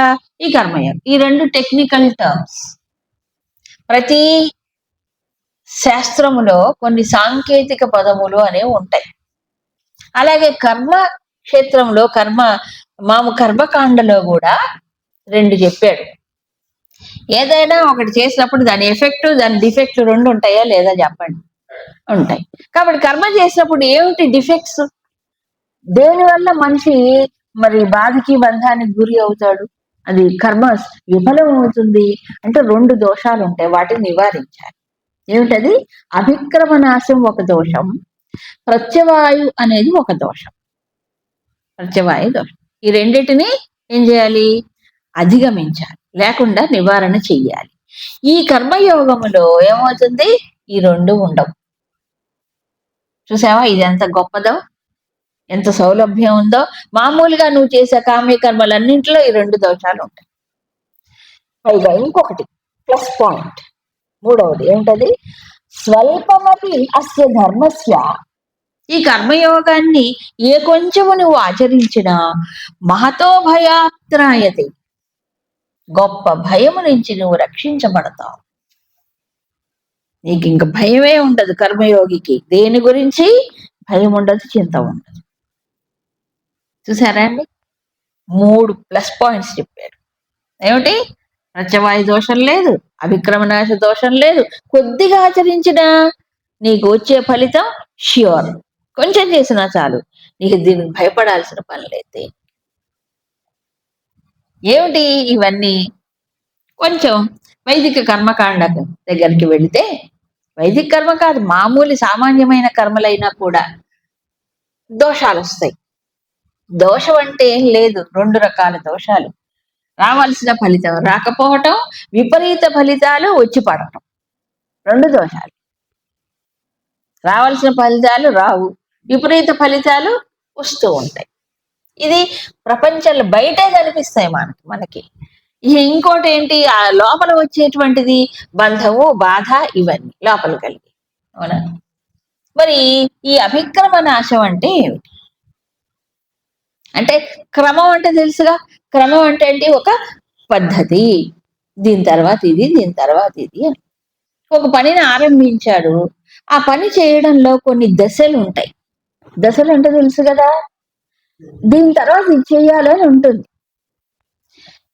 ఈ కర్మయోగం. ఈ రెండు టెక్నికల్ టర్మ్స్. ప్రతి శాస్త్రములో కొన్ని సాంకేతిక పదములు అనేవి ఉంటాయి. అలాగే కర్మ క్షేత్రంలో కర్మకాండలో కూడా 2 చెప్పాడు. ఏదైనా ఒకటి చేసినప్పుడు దాని ఎఫెక్ట్, దాని డిఫెక్ట్ 2 ఉంటాయా లేదా చెప్పండి? ఉంటాయి. కాబట్టి కర్మ చేసినప్పుడు ఏమిటి డిఫెక్ట్స్, దేని వల్ల మనిషి మరి బాధకి బంధానికి గురి అవుతాడు, అది కర్మ విఫలం అవుతుంది అంటే 2 దోషాలు ఉంటాయి, వాటిని నివారించాలి. ఏమిటది? అభిక్రమనాశం ఒక దోషం, ప్రత్యవాయు అనేది ఒక దోషం. ప్రత్యవాయు దోషం, ఈ రెండింటిని ఏం చేయాలి? అధిగమించాలి, లేకుండా నివారణ చెయ్యాలి. ఈ కర్మయోగములో ఏమవుతుంది? ఈ 2 ఉండవు. చూసావా ఇది ఎంత గొప్పదో, ఎంత సౌలభ్యం ఉందో. మామూలుగా నువ్వు చేసే కామ్య కర్మలన్నింటిలో ఈ 2 దోషాలు ఉంటాయి. పైగా ఇంకొకటి ప్లస్ పాయింట్, 3వది ఏంటది? స్వల్పమపి అస్య ధర్మస్య. ఈ కర్మయోగాన్ని ఏ కొంచెము నువ్వు ఆచరించినా మహతో భయాత్రాయతే, గొప్ప భయము నుంచి నువ్వు రక్షించబడతావు. నీకు ఇంక భయమే ఉండదు. కర్మయోగికి దేని గురించి భయం ఉండదు, చింత ఉండదు. చూసారా అండి? 3 ప్లస్ పాయింట్స్ చెప్పారు. ఏమిటి? ప్రత్యవాయు దోషం లేదు, అభిక్రమనాశ దోషం లేదు, కొద్దిగా ఆచరించినా నీకు వచ్చే ఫలితం ష్యూర్. కొంచెం చేసినా చాలు, నీకు దీనికి భయపడాల్సిన పని లేదు. ఏమిటి ఇవన్నీ? కొంచెం వైదిక కర్మకాండ దగ్గరికి వెళితే, వైదిక కర్మ కాదు, మామూలు సామాన్యమైన కర్మలైనా కూడా దోషాలు వస్తాయి. దోషం అంటే ఏం లేదు, 2 రకాల దోషాలు. రావాల్సిన ఫలితం రాకపోవటం, విపరీత ఫలితాలు వచ్చి పడటం, 2 దోషాలు. రావాల్సిన ఫలితాలు రావు, విపరీత ఫలితాలు వస్తూ ఉంటాయి. ఇది ప్రపంచంలో బయటే కనిపిస్తాయి మనకి. ఇంకోటి ఏంటి, ఆ లోపల వచ్చేటువంటిది బంధము, బాధ, ఇవన్నీ లోపల కలిగి. అవునా? మరి ఈ అభిక్రమ నాశం అంటే ఏమిటి? అంటే క్రమం అంటే తెలుసుగా. క్రమం అంటే ఏంటి? ఒక పద్ధతి, దీని తర్వాత ఇది, దీని తర్వాత ఇది. ఒక పనిని ఆరంభించాడు, ఆ పని చేయడంలో కొన్ని దశలు ఉంటాయి. దశలు అంటే తెలుసు కదా. దీని తర్వాత ఇది చెయ్యాలని ఉంటుంది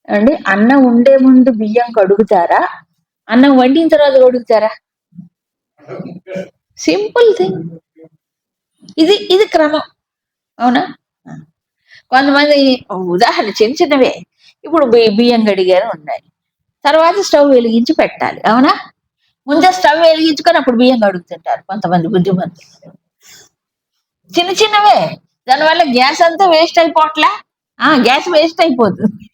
అండి. అన్నం ఉండే ముందు బియ్యం కడుగుతారా, అన్నం వండిన తర్వాత కడుగుతారా? Simple thing. ఇది క్రమం. అవునా? కొంతమంది ఉదాహరణ చిన్న చిన్నవే. ఇప్పుడు బియ్యం కడిగారు ఉన్నాయి, తర్వాత స్టవ్ వెలిగించి పెట్టాలి. అవునా? ముందే స్టవ్ వెలిగించుకొని అప్పుడు బియ్యం కడుగుతుంటారు కొంతమంది బుద్ధిమంతులు. చిన్న చిన్నవే, దానివల్ల గ్యాస్ అంతా వేస్ట్ అయిపోవట్లా? గ్యాస్ వేస్ట్ అయిపోతుంది.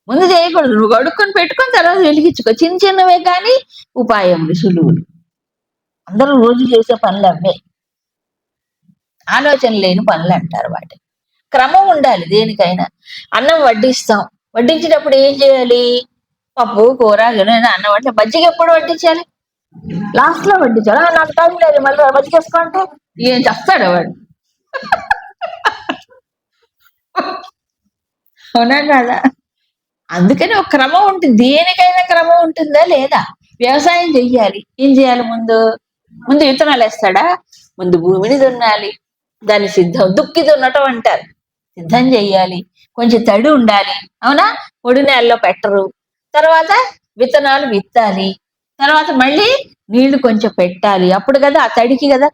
ముందు చేయకూడదు, నువ్వు కడుక్కొని పెట్టుకొని తర్వాత వెలిగించుకో. చిన్న చిన్నవే కానీ ఉపాయములు, సులువులు. అందరూ రోజు చేసే పనులు అవే, ఆలోచన లేని పనులు అంటారు వాటి. క్రమం ఉండాలి దేనికైనా. అన్నం వడ్డిస్తాం, వడ్డించేటప్పుడు ఏం చేయాలి? పప్పు, కూర, అన్నం అంటే మజ్జిగ ఎప్పుడు వడ్డించాలి? లాస్ట్ లో వడ్డించాలి. నాకు టైం లేదు, మళ్ళీ మజ్జిగేసుకో అంటే ఏం చేస్తాడు వాడు? అవునా కదా? అందుకని ఒక క్రమం ఉంటుంది, దేనికైనా క్రమం ఉంటుందా లేదా? వ్యవసాయం చెయ్యాలి, ఏం చేయాలి? ముందు విత్తనాలు వేస్తాడా? ముందు భూమిని దున్నాలి, దాన్ని దుక్కి దున్నటం అంటారు. సిద్ధం చెయ్యాలి, కొంచెం తడి ఉండాలి. అవునా? పొడి నేలలో పెట్టరు. తర్వాత విత్తనాలు విత్తాలి, తర్వాత మళ్ళీ నీళ్లు కొంచెం పెట్టాలి. అప్పుడు కదా ఆ తడికి కదా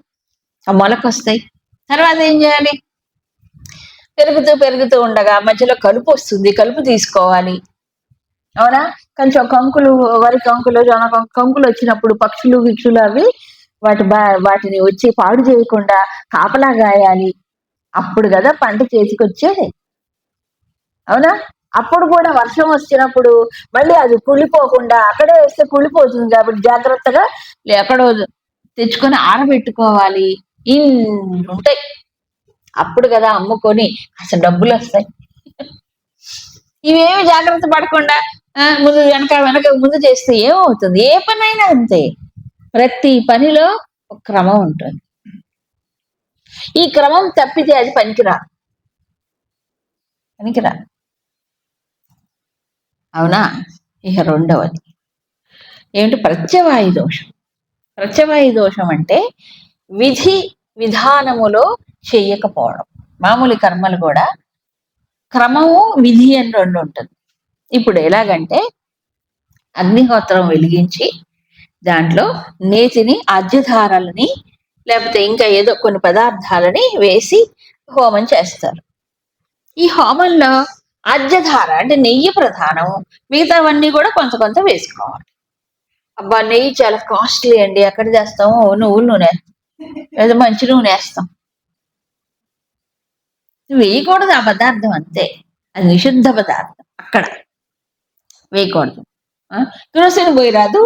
ఆ మొలకొస్తాయి. తర్వాత ఏం చేయాలి? పెరుగుతూ ఉండగా మధ్యలో కలుపు వస్తుంది, కలుపు తీసుకోవాలి. అవునా? కొంచెం కంకులు, వరి కంకులు, జొన్న కంకులు వచ్చినప్పుడు పక్షులు, గిక్షులు అవి వాటిని వచ్చి పాడు చేయకుండా కాపలా గాయాలి. అప్పుడు కదా పంట చేతికి వచ్చేది. అవునా? అప్పుడు కూడా వర్షం వచ్చినప్పుడు మళ్ళీ అది కుళ్ళిపోకుండా, అక్కడే వేస్తే కుళ్ళిపోతుంది కాబట్టి జాగ్రత్తగా ఎక్కడో తెచ్చుకొని ఆరబెట్టుకోవాలి. ఇన్ని ఉంటాయి. అప్పుడు కదా అమ్ముకొని అసలు డబ్బులు వస్తాయి. ఇవేమి జాగ్రత్త పడకుండా ముందు వెనక ముందు చేస్తే ఏమవుతుంది? ఏ పనైనా అంతే, ప్రతి పనిలో ఒక క్రమం ఉంటుంది. ఈ క్రమం తప్పితే అది పనికిరా. అవునా? ఇక రెండవది ఏమిటి? ప్రత్యవాయు దోషం. ప్రత్యవాయు దోషం అంటే విధి విధానములో చెయ్యకపోవడం. మామూలు కర్మలు కూడా క్రమము, విధి అని 2 ఉంటుంది. ఇప్పుడు ఎలాగంటే అగ్నిహోత్రం వెలిగించి దాంట్లో నేతిని, ఆజ్యధారాలని, లేకపోతే ఇంకా ఏదో కొన్ని పదార్థాలని వేసి హోమం చేస్తారు. ఈ హోమంలో ఆజ్యధార అంటే నెయ్యి ప్రధానం, మిగతావన్నీ కూడా కొంత కొంత వేసుకోవాలి. అబ్బా, నెయ్యి చాలా కాస్ట్లీ అండి, ఎక్కడ చేస్తాము? నువ్వుల నూనె లేదా మంచి నూనె వేస్తాం. వేయకూడదు ఆ పదార్థం, అంతే. అది నిషిద్ధ పదార్థం, అక్కడ వేయకూడదు. కిరోసిన్ పోయి రాదు.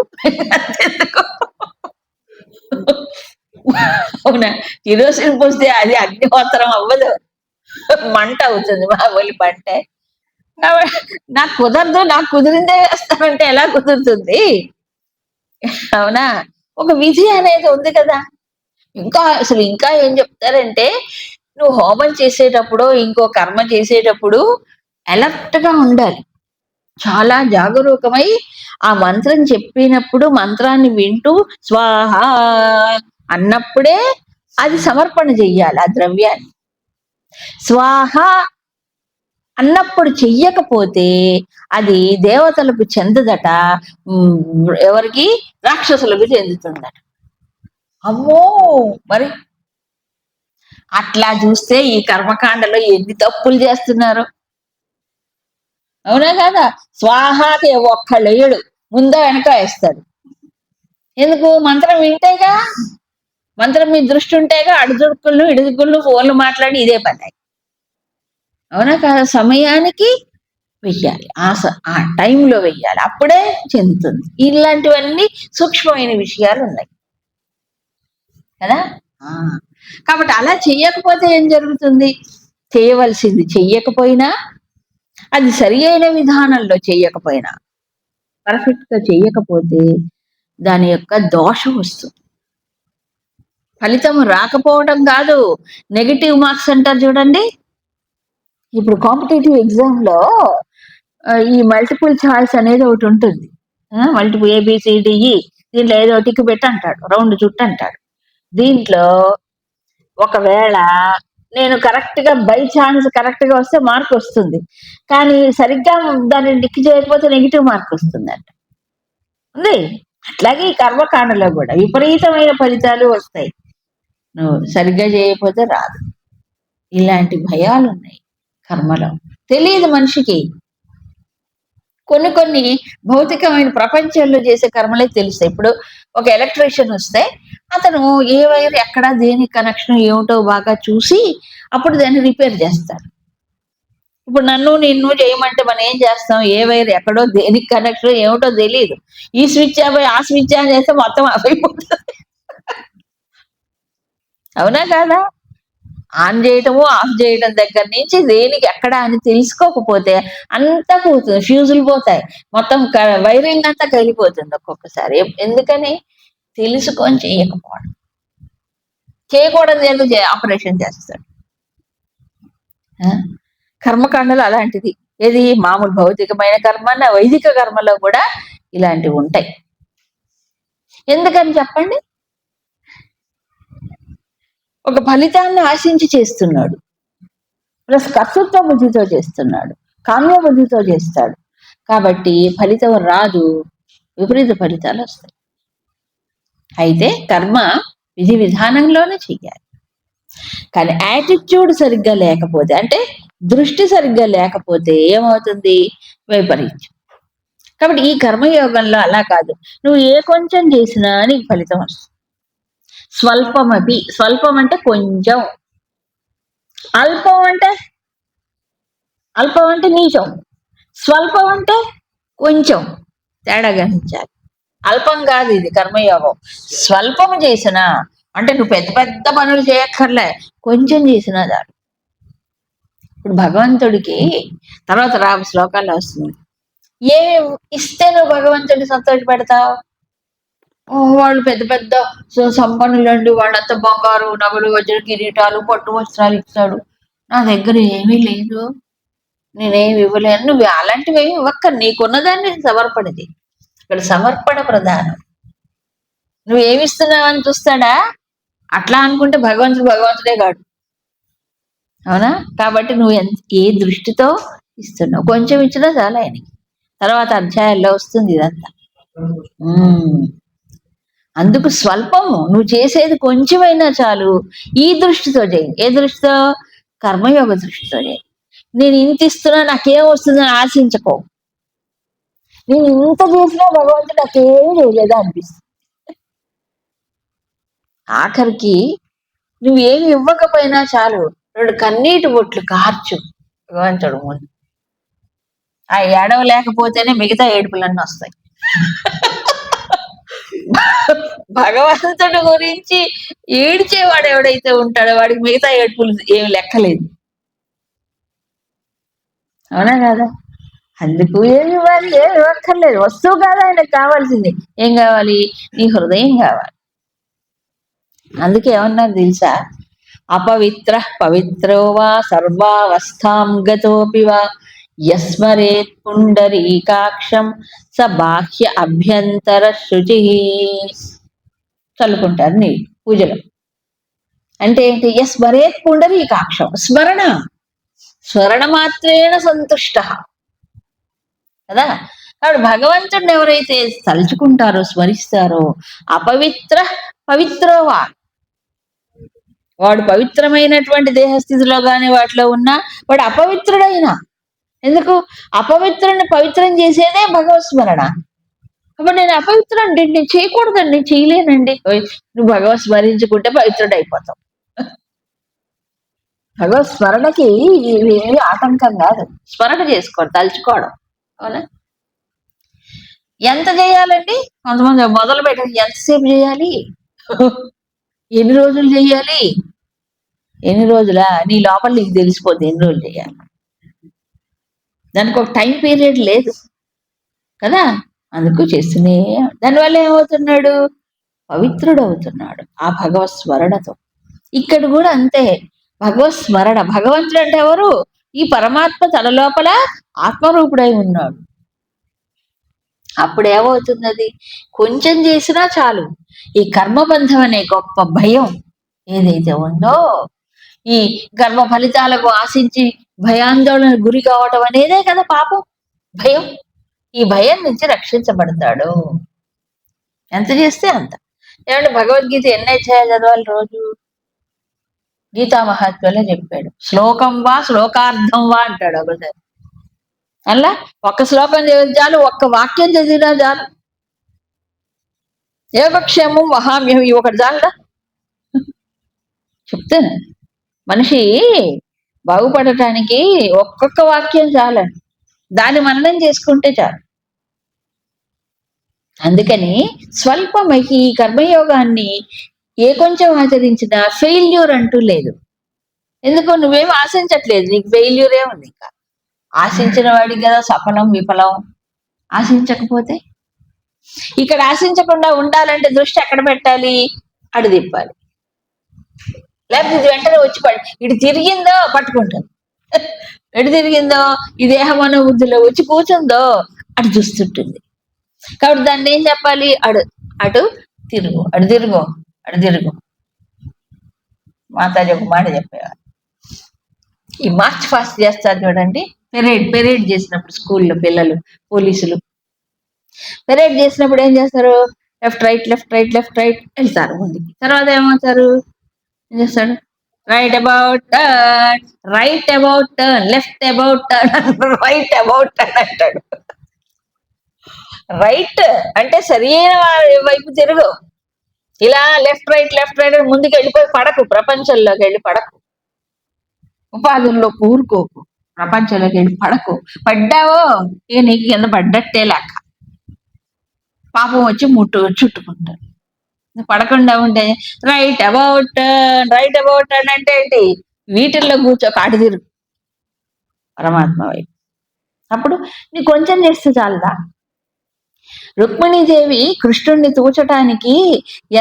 అవునా? కిరోసిన్ పోస్తే అది అగ్నిహోత్రం అవ్వదు, మంట అవుతుంది, మామూలు పంటే. నాకు కుదరదు, నాకు కుదిరిందే వేస్తానంటే ఎలా కుదురుతుంది? అవునా? ఒక విధి అనేది ఉంది కదా. ఇంకా ఏం చెప్తారంటే, నువ్వు హోమం చేసేటప్పుడు, ఇంకో కర్మ చేసేటప్పుడు అలర్ట్ గా ఉండాలి, చాలా జాగరూకమై ఆ మంత్రం చెప్పినప్పుడు మంత్రాన్ని వింటూ స్వాహ అన్నప్పుడే అది సమర్పణ చెయ్యాలి ఆ ద్రవ్యాన్ని. స్వాహ అన్నప్పుడు చెయ్యకపోతే అది దేవతలకు చెందదట, ఎవరికి? రాక్షసులకు చెందుతుందట. అమ్మో! మరి అట్లా చూస్తే ఈ కర్మకాండలో ఎన్ని తప్పులు చేస్తున్నారు. అవునా కదా? స్వాహాకి ఒక్కళ్ళేయడు, ముందో వెనక వేస్తాడు. ఎందుకు? మంత్రం వింటేగా, మంత్రం మీద దృష్టి ఉంటేగా, అడుదుడుకులు ఇడుదుకులు ఫోన్లు మాట్లాడి ఇదే పని. అవునా కదా? సమయానికి వెయ్యాలి, ఆ టైంలో వెయ్యాలి, అప్పుడే చెందుతుంది. ఇలాంటివన్నీ సూక్ష్మమైన విషయాలు ఉన్నాయి కదా. కాబట్టి అలా చెయ్యకపోతే ఏం జరుగుతుంది? చేయవలసింది చెయ్యకపోయినా, అది సరి అయిన విధానంలో చెయ్యకపోయినా, పర్ఫెక్ట్ గా చెయ్యకపోతే దాని యొక్క దోషం వస్తుంది. ఫలితం రాకపోవడం కాదు, నెగిటివ్ మార్క్స్ అంటారు చూడండి. ఇప్పుడు కాంపిటేటివ్ ఎగ్జామ్ లో ఈ మల్టిపుల్ చాయిస్ అనేది ఒకటి ఉంటుంది. మల్టిపుల్ ఏబిసిడిఈ, దీంట్లో ఏదో టిక్ పెట్టి అంటాడు, రౌండ్ చుట్టు అంటాడు. దీంట్లో ఒకవేళ నేను కరెక్ట్ గా బై ఛాన్స్ కరెక్ట్ గా వస్తే మార్క్ వస్తుంది, కానీ సరిగ్గా దాన్ని టిక్ చేయకపోతే నెగిటివ్ మార్క్ వస్తుంది అంట. ఉంది. అట్లాగే ఈ కర్మకాండలో కూడా విపరీతమైన ఫలితాలు వస్తాయి, నువ్వు సరిగ్గా చేయకపోతే రాదు. ఇలాంటి భయాలు ఉన్నాయి కర్మలో. తెలియదు మనిషికి. కొన్ని భౌతికమైన ప్రపంచంలో చేసే కర్మలే తెలుస్తాయి. ఇప్పుడు ఒక ఎలక్ట్రీషియన్ వస్తే అతను ఏ వైర్ ఎక్కడ దేని కనెక్షన్ ఏమిటో బాగా చూసి అప్పుడు దాన్ని రిపేర్ చేస్తారు. ఇప్పుడు నిన్ను చేయమంటే మనం ఏం చేస్తాం? ఏ వైర్ ఎక్కడో దేనికి కనెక్షన్ ఏమిటో తెలియదు, ఈ స్విచ్ ఆపై ఆ స్విచ్ ఆన్ చేస్తే మొత్తం అయిపోతుంది. అవునా కాదా? ఆన్ చేయటము ఆఫ్ చేయడం దగ్గర నుంచి దేనికి ఎక్కడ అని తెలుసుకోకపోతే అంతా పోతుంది, ఫ్యూజులు పోతాయి, మొత్తం వైరింగ్ అంతా కలిగిపోతుంది ఒక్కొక్కసారి. ఎందుకని? తెలుసుకొని చేయకపోవడం. చేయకూడదు ఎందుకు ఆపరేషన్ చేస్తాడు. కర్మకాండలు అలాంటిది. ఏది? మామూలు భౌతికమైన కర్మ, వైదిక కర్మలో కూడా ఇలాంటివి ఉంటాయి. ఎందుకని చెప్పండి? ఒక ఫలితాన్ని ఆశించి చేస్తున్నాడు, ప్లస్ కర్తృత్వ బుద్ధితో చేస్తున్నాడు, కామ్య బుద్ధితో చేస్తాడు. కాబట్టి ఫలితం రాదు, విపరీత ఫలితాలు వస్తాయి. అయితే కర్మ విధి విధానంలోనే చెయ్యాలి. కానీ యాటిట్యూడ్ సరిగ్గా లేకపోతే, అంటే దృష్టి సరిగ్గా లేకపోతే ఏమవుతుంది? వైపరీత్యం. కాబట్టి ఈ కర్మయోగంలో అలా కాదు, నువ్వు ఏ కొంచెం చేసినా నీకు ఫలితం వస్తుంది. స్వల్పమపి, స్వల్పం అంటే కొంచెం, అల్పం అంటే నీచం, స్వల్పం అంటే కొంచెం. తేడా గ్రహించాలి. అల్పం కాదు ఇది కర్మయోగం. స్వల్పం చేసినా అంటే నువ్వు పెద్ద పెద్ద పనులు చేయక్కర్లే, కొంచెం చేసినా చాలు. ఇప్పుడు భగవంతుడికి తర్వాత శ్లోకాల్లో వస్తుంది, ఏమి ఇస్తే నువ్వు భగవంతుడిని సంతోష పెడతావు? వాళ్ళు పెద్ద పెద్ద సంపన్నులండి, వాళ్ళంతా బంగారు నగలు వజ్ర కిరీటాలు పట్టు వస్త్రాలు ఇస్తాడు, నా దగ్గర ఏమీ లేదు, నేనేమి ఇవ్వలేను. నువ్వు అలాంటివి ఏమి ఇవ్వక్క, నీకున్నదాన్ని సమర్పణది. ఇక్కడ సమర్పణ ప్రధానం. నువ్వేమిస్తున్నావని చూస్తాడా? అట్లా అనుకుంటే భగవంతుడే కాడు. అవునా? కాబట్టి నువ్వు ఏ దృష్టితో ఇస్తున్నావు? కొంచెం ఇచ్చినా చాలా ఆయనకి. తర్వాత అధ్యాయాల్లో వస్తుంది ఇదంతా. అందుకు స్వల్పము, నువ్వు చేసేది కొంచెమైనా చాలు, ఈ దృష్టితో చేయి. ఏ దృష్టితో? కర్మయోగ దృష్టితో చేయి. నేను ఇంత ఇస్తున్నా నాకేం వస్తుందని ఆశించకో. నేను ఇంత చేసినా భగవంతుడు నాకేం చేయలేదా అనిపిస్తుంది. ఆఖరికి నువ్వేమి ఇవ్వకపోయినా చాలు, 2 కన్నీటి బొట్లు కార్చు భగవంతుడు ముందు. ఆ ఏడవలేకపోతేనే మిగతా ఏడుపులన్నీ వస్తాయి. భగవంతుడి గురించి ఏడ్చేవాడు ఎవడైతే ఉంటాడో వాడికి మిగతా ఏడుపులు ఏమి లెక్కలేదు. అవునా కదా? అందుకు ఏమి ఇవ్వాలి? ఏమి ఇవ్వక్కర్లేదు, వస్తువు కాదు ఆయనకు కావాల్సింది. ఏం కావాలి? నీ హృదయం కావాలి. అందుకే ఏమన్నారు తెలుసా? అపవిత్ర పవిత్రో వా సర్వావస్థాం గతోపి వా యస్మరేత్ పుండరీకాక్షం స బాహ్య అభ్యంతర శుచి. చల్లుకుంటారు నీళ్ళు పూజలో. అంటే ఏంటి? యస్మరేత్ పుండరీకాక్షం, స్మరణ, స్మరణ మాత్రేణ సంతుష్ట కదా. కాబట్టి భగవంతుడిని ఎవరైతే తలుచుకుంటారో, స్మరిస్తారో, అపవిత్ర పవిత్రోవా, వాడు పవిత్రమైనటువంటి దేహస్థితిలో కానీ వాటిలో ఉన్నా వాడు అపవిత్రుడైనా. ఎందుకు? అపవిత్రుని పవిత్రం చేసేదే భగవత్ స్మరణ. కాబట్టి నేను అపవిత్రుడండి, నేను చేయకూడదండి, చేయలేనండి. నువ్వు భగవత్ స్మరించుకుంటే పవిత్రుడైపోతావు. భగవత్ స్మరణకి ఇవేమి ఆటంకం కాదు. స్మరణ చేసుకోవడం, తలుచుకోవడం. అవునా? ఎంత చేయాలండి? కొంతమంది మొదలు పెట్టాలి, ఎంతసేపు చేయాలి, ఎన్ని రోజులు చేయాలి, ఎన్ని రోజులా నీ లోపల నీకు తెలిసిపోద్ది ఎన్ని రోజులు చేయాలి. దానికి ఒక టైం పీరియడ్ లేదు కదా. అందుకు చేస్తూనే, దానివల్ల ఏమవుతున్నాడు? పవిత్రుడు అవుతున్నాడు ఆ భగవత్ స్మరణతో. ఇక్కడ కూడా అంతే, భగవత్ స్మరణ. భగవంతుడు అంటే ఎవరు? ఈ పరమాత్మ తన లోపల ఆత్మరూపుడై ఉన్నాడు. అప్పుడు ఏమవుతున్నది? కొంచెం చేసినా చాలు. ఈ కర్మబంధం అనే గొప్ప భయం ఏదైతే ఉందో, ఈ కర్మ ఫలితాలకు ఆశించి భయాందోళన గురి కావటం అనేదే కదా పాపం, భయం. ఈ భయం నుంచి రక్షించబడతాడు. ఎంత చేస్తే అంత. ఏమంటే భగవద్గీత ఎన్ని అధ్యాయాలు చదవాలి రోజు? గీతా మహాత్మ్యంలో చెప్పాడు, శ్లోకం వా శ్లోకార్థం వా అంటాడు ఒకసారి. అలా ఒక్క శ్లోకం చదివితే చాలు, ఒక్క వాక్యం చదివినా చాలు. యోగక్షేమం మహామ్యం, ఈ ఒకటి చాలదా? చెప్తాను, మనిషి బాగుపడటానికి ఒక్కొక్క వాక్యం చాలండి, దాన్ని మననం చేసుకుంటే చాలు. అందుకని స్వల్పమహి ఈ కర్మయోగాన్ని ఏ కొంచెం ఆచరించినా ఫెయిల్యూర్ అంటూ లేదు. ఎందుకో నువ్వేం ఆశించట్లేదు, నీకు ఫెయిల్యూరే ఉంది. ఇంకా ఆశించిన వాడికి కదా సఫలం విఫలం. ఆశించకపోతే, ఇక్కడ ఆశించకుండా ఉండాలంటే దృష్టి ఎక్కడ పెట్టాలి? అడు తిప్పాలి. లేకపోతే ఇది వెంటనే వచ్చి ఇటు తిరిగిందో పట్టుకుంటుంది, ఎటు తిరిగిందో ఈ దేహం అనే బుద్ధిలో వచ్చి కూర్చుందో అటు చూస్తుంటుంది. కాబట్టి దాన్ని ఏం చెప్పాలి? అటు తిరుగు, అటు తిరుగు, అటు తిరుగు. మాతాజీ ఒక మాట చెప్పేవారు, ఈ మార్చ్ ఫాస్ట్ చేస్తారు చూడండి, పెరేడ్ చేసినప్పుడు స్కూల్లో పిల్లలు, పోలీసులు పెరేడ్ చేసినప్పుడు ఏం చేస్తారు? Left right left right left right వెళ్తారు ముందుకి. తర్వాత ఏమవుతారు? ఏం చేస్తాడు? Write about turn, write about turn, left about turn, write about turn అంటాడు. రైట్ అంటే సరైన వైపు తిరుగు, ఇలా లెఫ్ట్ రైట్ ముందుకు వెళ్ళిపోయి పడకు, ప్రపంచంలోకి వెళ్ళి పడకు, ఉపాధుల్లో కూరుకోకు, ప్రపంచంలోకి వెళ్ళి పడకు. పడ్డావో ఇక నీకు కింద పడ్డట్టే లెక్క, పాపం వచ్చి చుట్టుకుంటారు. పడకుండా ఉంటే రైట్ అబౌట్ టర్న్ అంటే ఏంటి? వీటిల్లో కూర్చో, కాటి తిరుగు పరమాత్మ వైపు. అప్పుడు నీ కొంచెం చేస్తే చాలదా? రుక్మిణీదేవి కృష్ణుణ్ణి తూచటానికి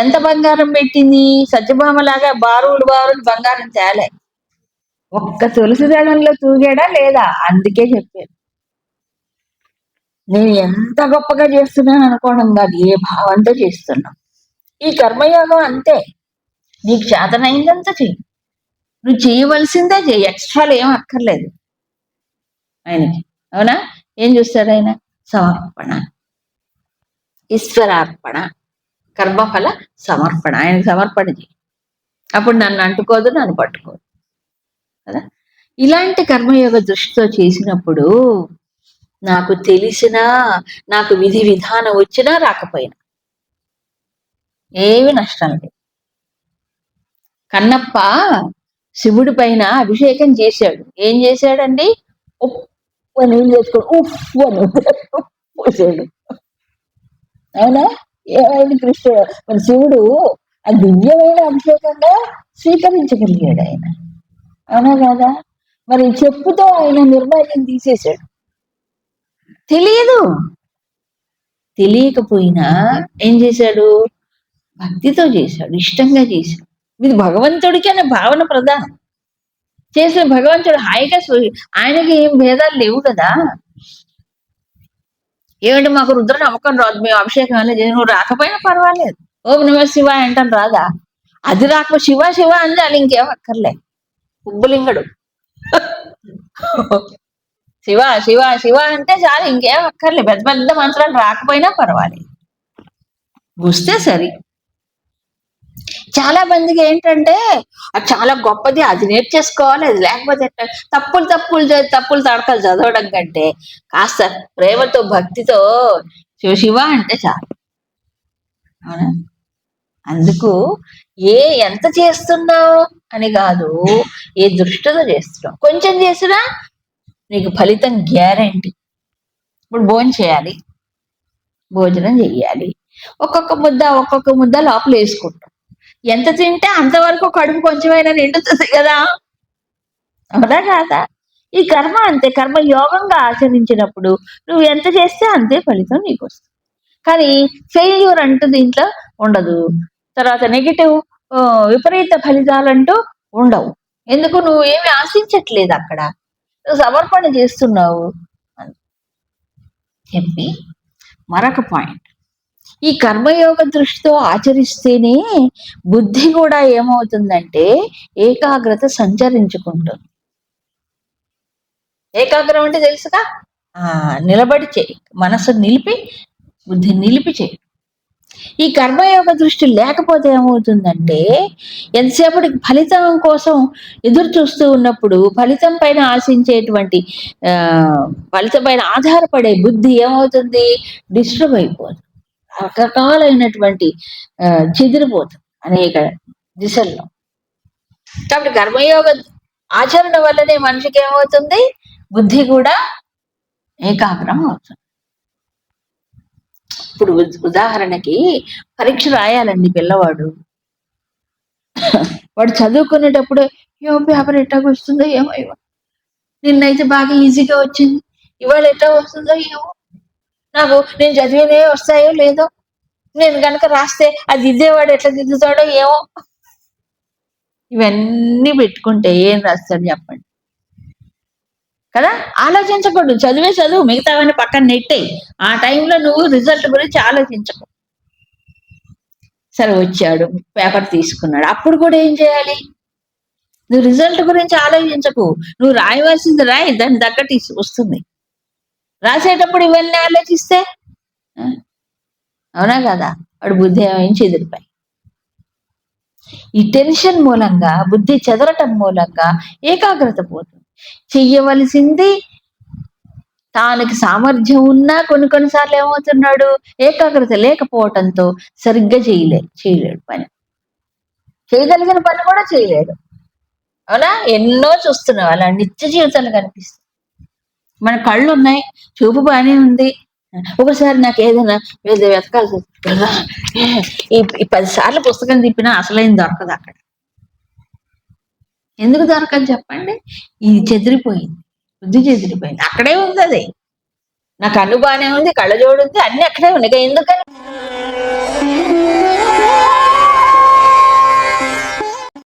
ఎంత బంగారం పెట్టింది? సత్యభామలాగా బారులు బంగారం తేలే, ఒక్క తులసి దళంలో తూగాడా లేదా? అందుకే చెప్పారు, నేను ఎంత గొప్పగా చేస్తున్నాను అనుకోవడం కాదు, ఏ భావంతో చేస్తున్నాం. ఈ కర్మయోగం అంతే, నీకు చేతనైందంతా చెయ్యి, నువ్వు చేయవలసిందే చెయ్యి, ఎక్స్ట్రాలు ఏం అక్కర్లేదు ఆయనకి. అవునా? ఏం చూస్తాడు ఆయన? సమర్పణ, ఈశ్వరార్పణ, కర్మఫల సమర్పణ. ఆయనకు సమర్పణ చేయి, అప్పుడు నన్ను అంటుకోదు, నన్ను పట్టుకోదు కదా. ఇలాంటి కర్మయోగ దృష్టితో చేసినప్పుడు నాకు తెలిసినా, నాకు విధి విధానం వచ్చినా రాకపోయినా ఏమి నష్టం లేదు. కన్నప్ప శివుడి పైన అభిషేకం చేశాడు. ఏం చేశాడండి? ఉప్పు నీళ్ళు చేసుకొని ఉప్పు అని పోసాడు. అవునా? ఏమైంది? కృష్ణుడు మన శివుడు ఆ దివ్యమైన అభిషేకంగా స్వీకరించగలిగాడు ఆయన. అవునా కాదా? మరి చెప్పుతో ఆయన నిర్మాల్యం తీసేశాడు. తెలియకపోయినా ఏం చేశాడు? భక్తితో చేశాడు, ఇష్టంగా చేశాడు. ఇది భగవంతుడికి అనే భావన ప్రధానం. చేసిన భగవంతుడు హాయిగా ఆయనకి ఏం భేదాలు లేవు కదా. ఏమంటే మాకు రుద్ర నమ్మకం రాదు, మేము అభిషేకం అనేది నువ్వు రాకపోయినా పర్వాలేదు, ఓం నమ శివ అంటాను రాదా? అది రాకపో శివ శివ అంది అది ఇంకేం అక్కర్లే, ఉబ్బులింగడు శివ శివ శివ అంటే చాలు, ఇంకేం అక్కర్లే, పెద్ద పెద్ద మంత్రాలు రాకపోయినా పర్వాలేదు, వస్తే సరి. చాలా మందికి ఏంటంటే అది చాలా గొప్పది, అది నేర్చేసుకోవాలి, అది లేకపోతే తప్పులు తప్పులు తప్పులు తడకలు చదవడం కంటే కాస్త ప్రేమతో భక్తితో శివ శివ అంటే చాలు. అవునా? అందుకు ఎంత చేస్తున్నావు అని కాదు, ఏ దృష్టితో చేస్తున్నావు. కొంచెం చేసినా నీకు ఫలితం గ్యారంటీ. ఇప్పుడు భోజనం చేయాలి, భోజనం చెయ్యాలి, ఒక్కొక్క ముద్ద లోపల వేసుకుంటాం. ఎంత తింటే అంతవరకు కడుపు కొంచెమైనా నిండుతుంది కదా, అవునా కాదా? ఈ కర్మ అంతే, కర్మ యోగంగా ఆచరించినప్పుడు నువ్వు ఎంత చేస్తే అంతే ఫలితం నీకు వస్తుంది. కానీ ఫెయిల్యూర్ అంటూ దీంట్లో ఉండదు, తర్వాత నెగిటివ్ విపరీత ఫలితాలంటూ ఉండవు. ఎందుకు? నువ్వు ఏమి ఆశించట్లేదు, అక్కడ నువ్వు సమర్పణ చేస్తున్నావు అని చెప్పి. మరొక పాయింట్, ఈ కర్మయోగ దృష్టితో ఆచరిస్తేనే బుద్ధి కూడా ఏమవుతుందంటే ఏకాగ్రత సంచరించుకుంటుంది. ఏకాగ్రం అంటే తెలుసుగా, నిలబడి చేయి, మనసు నిలిపి, బుద్ధి నిలిపి చేయి. ఈ కర్మయోగ దృష్టి లేకపోతే ఏమవుతుందంటే ఎంతసేపటికి ఫలితం కోసం ఎదురు చూస్తూ ఉన్నప్పుడు ఫలితం పైన ఆశించేటువంటి ఫలితం పైన ఆధారపడే బుద్ధి ఏమవుతుంది? డిస్టర్బ్ అయిపోతుంది, రకరకాలైనటువంటి చెదిరిపోతుంది అనేక దిశల్లో. కాబట్టి కర్మయోగ ఆచరణ వల్లనే మనిషికి ఏమవుతుంది? బుద్ధి కూడా ఏకాగ్రం అవుతుంది. ఇప్పుడు ఉదాహరణకి పరీక్ష రాయాలండి పిల్లవాడు, వాడు చదువుకునేటప్పుడు ఏమో పేపర్ ఎట్టాగా వస్తుందో ఏమో, నిన్నైతే బాగా ఈజీగా వచ్చింది, ఇవాళ ఎట్టా వస్తుందో ఏమో, నేను చదివినే వస్తాయో లేదో, నేను కనుక రాస్తే అది దిద్దేవాడు ఎట్లా దిద్దుతాడో ఏమో, ఇవన్నీ పెట్టుకుంటే ఏం రాస్తాడు చెప్పండి కదా. ఆలోచించకూడదు, చదివే చదువు, మిగతావన్నీ పక్కన నెట్టేయి. ఆ టైంలో నువ్వు రిజల్ట్ గురించి ఆలోచించకు. సరే వచ్చాడు, పేపర్ తీసుకున్నాడు, అప్పుడు కూడా ఏం చేయాలి? నువ్వు రిజల్ట్ గురించి ఆలోచించకు, నువ్వు రాయవలసింది రాయి, దాన్ని తగ్గట్టు వస్తుంది. రాసేటప్పుడు ఇవన్నీ ఆలోచిస్తే అవునా కదా, వాడు బుద్ధి ఏమైంది చెదిరిపోయి. ఈ టెన్షన్ మూలంగా, బుద్ధి చెదరటం మూలంగా ఏకాగ్రత పోతుంది. చెయ్యవలసింది తానికి సామర్థ్యం ఉన్నా కొన్నిసార్లు ఏమవుతున్నాడు? ఏకాగ్రత లేకపోవటంతో సరిగ్గా చేయలేడు పని, చేయగలిగిన పని కూడా చేయలేడు. అవునా? ఎన్నో చూస్తున్నావు అలా నిత్య జీవితాలు కనిపిస్తాయి. మన కళ్ళు ఉన్నాయి, చూపు బాగానే ఉంది, ఒకసారి నాకు ఏదైనా వెతకాల్సి ఈ 10 సార్లు పుస్తకం తిప్పినా అసలైన దొరకదు అక్కడ. ఎందుకు దొరకదు చెప్పండి? ఇది చెదిరిపోయింది, బుద్ధి చెదిరిపోయింది, అక్కడే ఉంది అది. నా కన్ను బాగానే ఉంది, కళ్ళజోడు ఉంది, అన్ని అక్కడే ఉన్నాయి, ఎందుకని